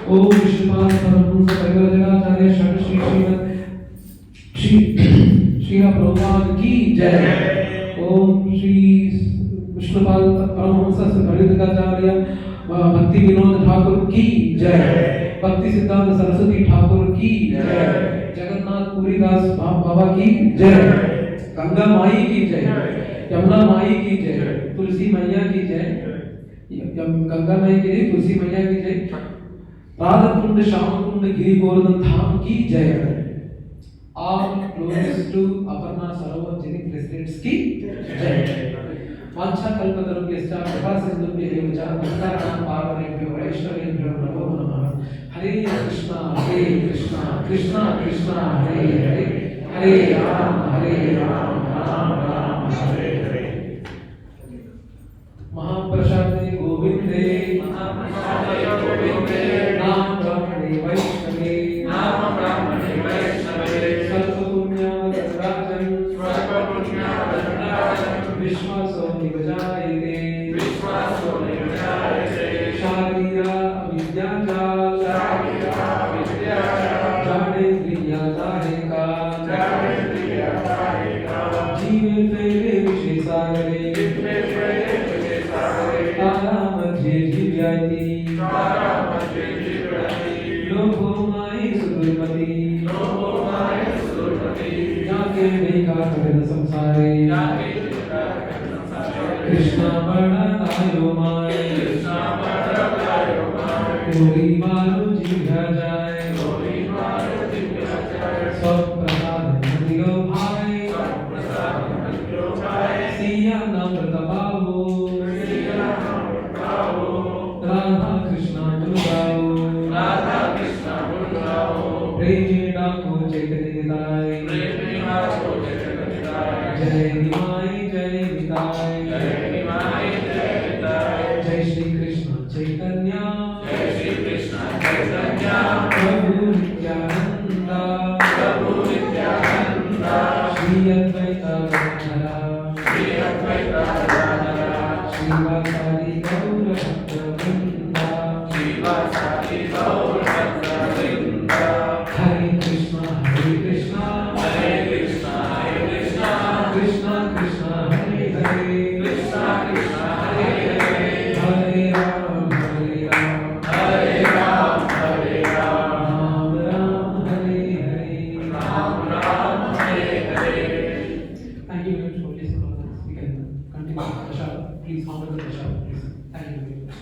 ओम विष्णुपाद परमहंस परिव्राजकाचार्य शरण श्री श्रील प्रभुपाद की जय। ओम श्री विष्णुपाद परमहंस परिव्राजकाचार्य भक्ति विनोद ठाकुर की जय। भक्ति सिद्धांत सरस्वती ठाकुर की जय। जगन्नाथ पुरीदास बाबा की जय। गंगा माई की जय। यमुना माई की जय। तुलसी मैया की जय। गंगा माई की जय, तुलसी मैया की जय। राधा कुंड श्याम कुंड गिरी गोवर्धन धाम की जय। All glories to Aparna Sarovar Jini Presidents की जय। वांछा कल्पतरुभ्यश्च कृपा सिन्धुभ्यः च नमस्कारः पार्वतीभ्यो वैष्णवेभ्यो नमो नमः। हरे कृष्णा कृष्णा कृष्णा हरे हरे, हरे राम राम राम हरे हरे। महाप्रसादे गोविंदे नाम ब्राह्मणे वैष्णवे विश्वासो निवजायते शारीरा अविद्याजाल जाडेन्द्रिया जाहेका जीवे प्रेरे विशेषागरे तारा मध्ये जीव्याति लोभो मायि सुदुर्मति याके नैका कठिन संसारे कृष्णा बड़ा तायो माय कोरी मारो जीव्या जाए सब प्रसाद दियो भाई सिया नाम प्रतापो राधा कृष्णा बुलाओ प्रेम डाको चैतन्य निताय जय निमाय जय निताय जय श्री कृष्ण चैतन्य प्रभु नित्यानंदा श्री अद्वैत गदाधर श्रीवासादि गौर भक्तवृंदा हरे Krishna Krishna Krishna Hare Hare Hare Ram Ram Ram Hare Hare. Thank you very much for listening to us. We can continue the show. Please honor the show, please. Thank you very much.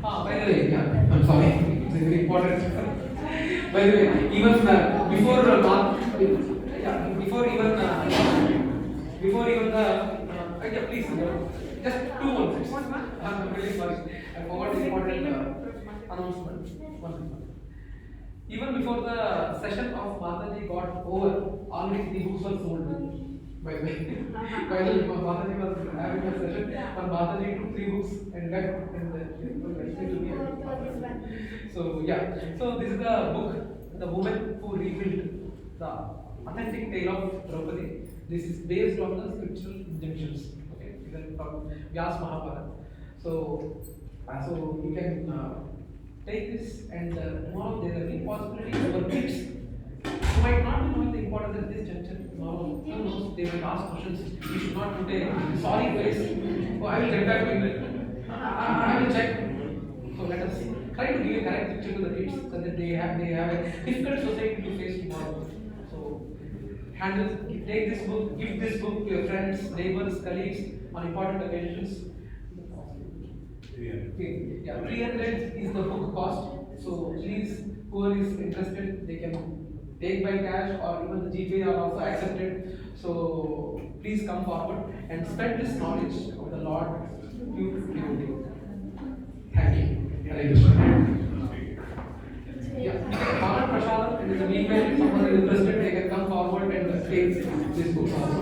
By the way, yeah, I'm sorry. It's a very important. By the way, even before yeah, please, just 2 more things. I'm really sorry. I forgot the important announcement. One second. Even before the session of Mataji got over, already 3 books were sold. By the way, while Mataji was having a session, when Mataji took 3 books and left, and so yeah, so this is the book, The Woman Who Rebuilt the Authentic Tale of Draupadi. This is based on the scriptural injunctions. Okay, these are from Vyas Mahabharata. So you can take this, and tomorrow there will be possibility for kids who might not be knowing the importance at this juncture. Tomorrow, who knows, they might ask questions. You should not put a sorry face. Oh, I will get back to you. I will check. So let us try to give a correct picture to the kids so that they have a difficult society to face tomorrow. So take this book, give this book to your friends, neighbors, colleagues on important occasions. Okay. Yeah, 300 is the book cost. So please, whoever is interested, they can take by cash or even the GPay are also accepted. So please come forward and spread this knowledge of the Lord beautifully. Thank you. Hare Krishna. Yeah, you can call on Prashad, and in the meanwhile, if someone is interested, they can come forward and take this book also.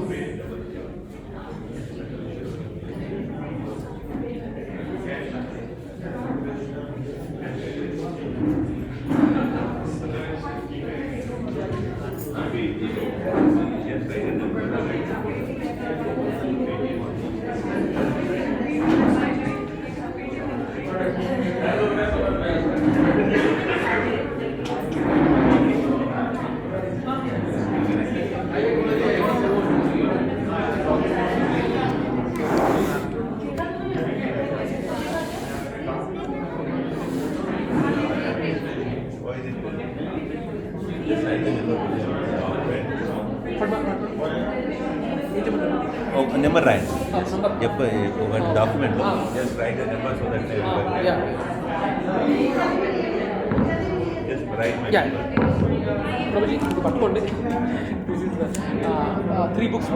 Oh, number right. number. Yep, one document. Just write the number so that they will. Yeah. Just write my Yeah. number. Prabhuji, ఇది పట్టుకోండి. This is the 3 books.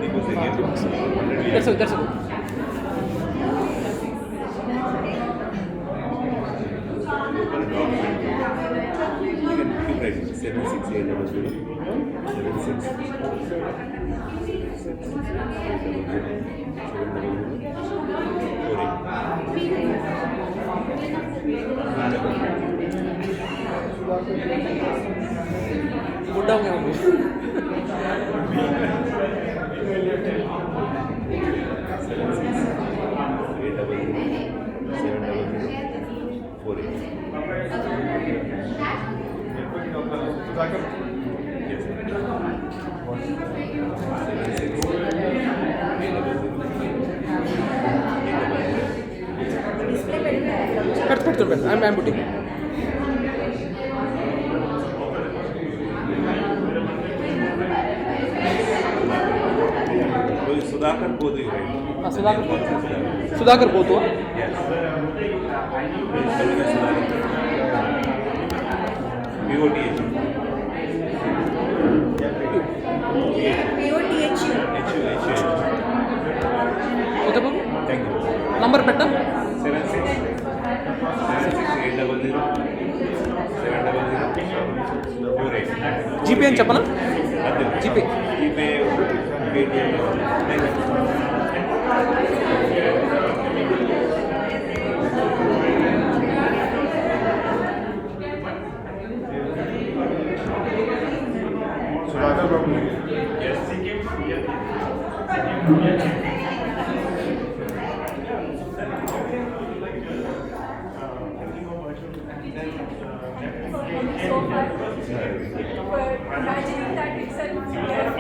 Because they give books. 100 That's it. That's it. You write 76800 Put down your book. 76800. I'm putting. Sudhakar both you write. Sudhakar both. Yes. POTH. Okay, Babu? Thank you. Number better? 76800 GP అని చెప్పనా? GP. Sudhakar Babu. Yes, he came from here. So far, for imagining that itself, we are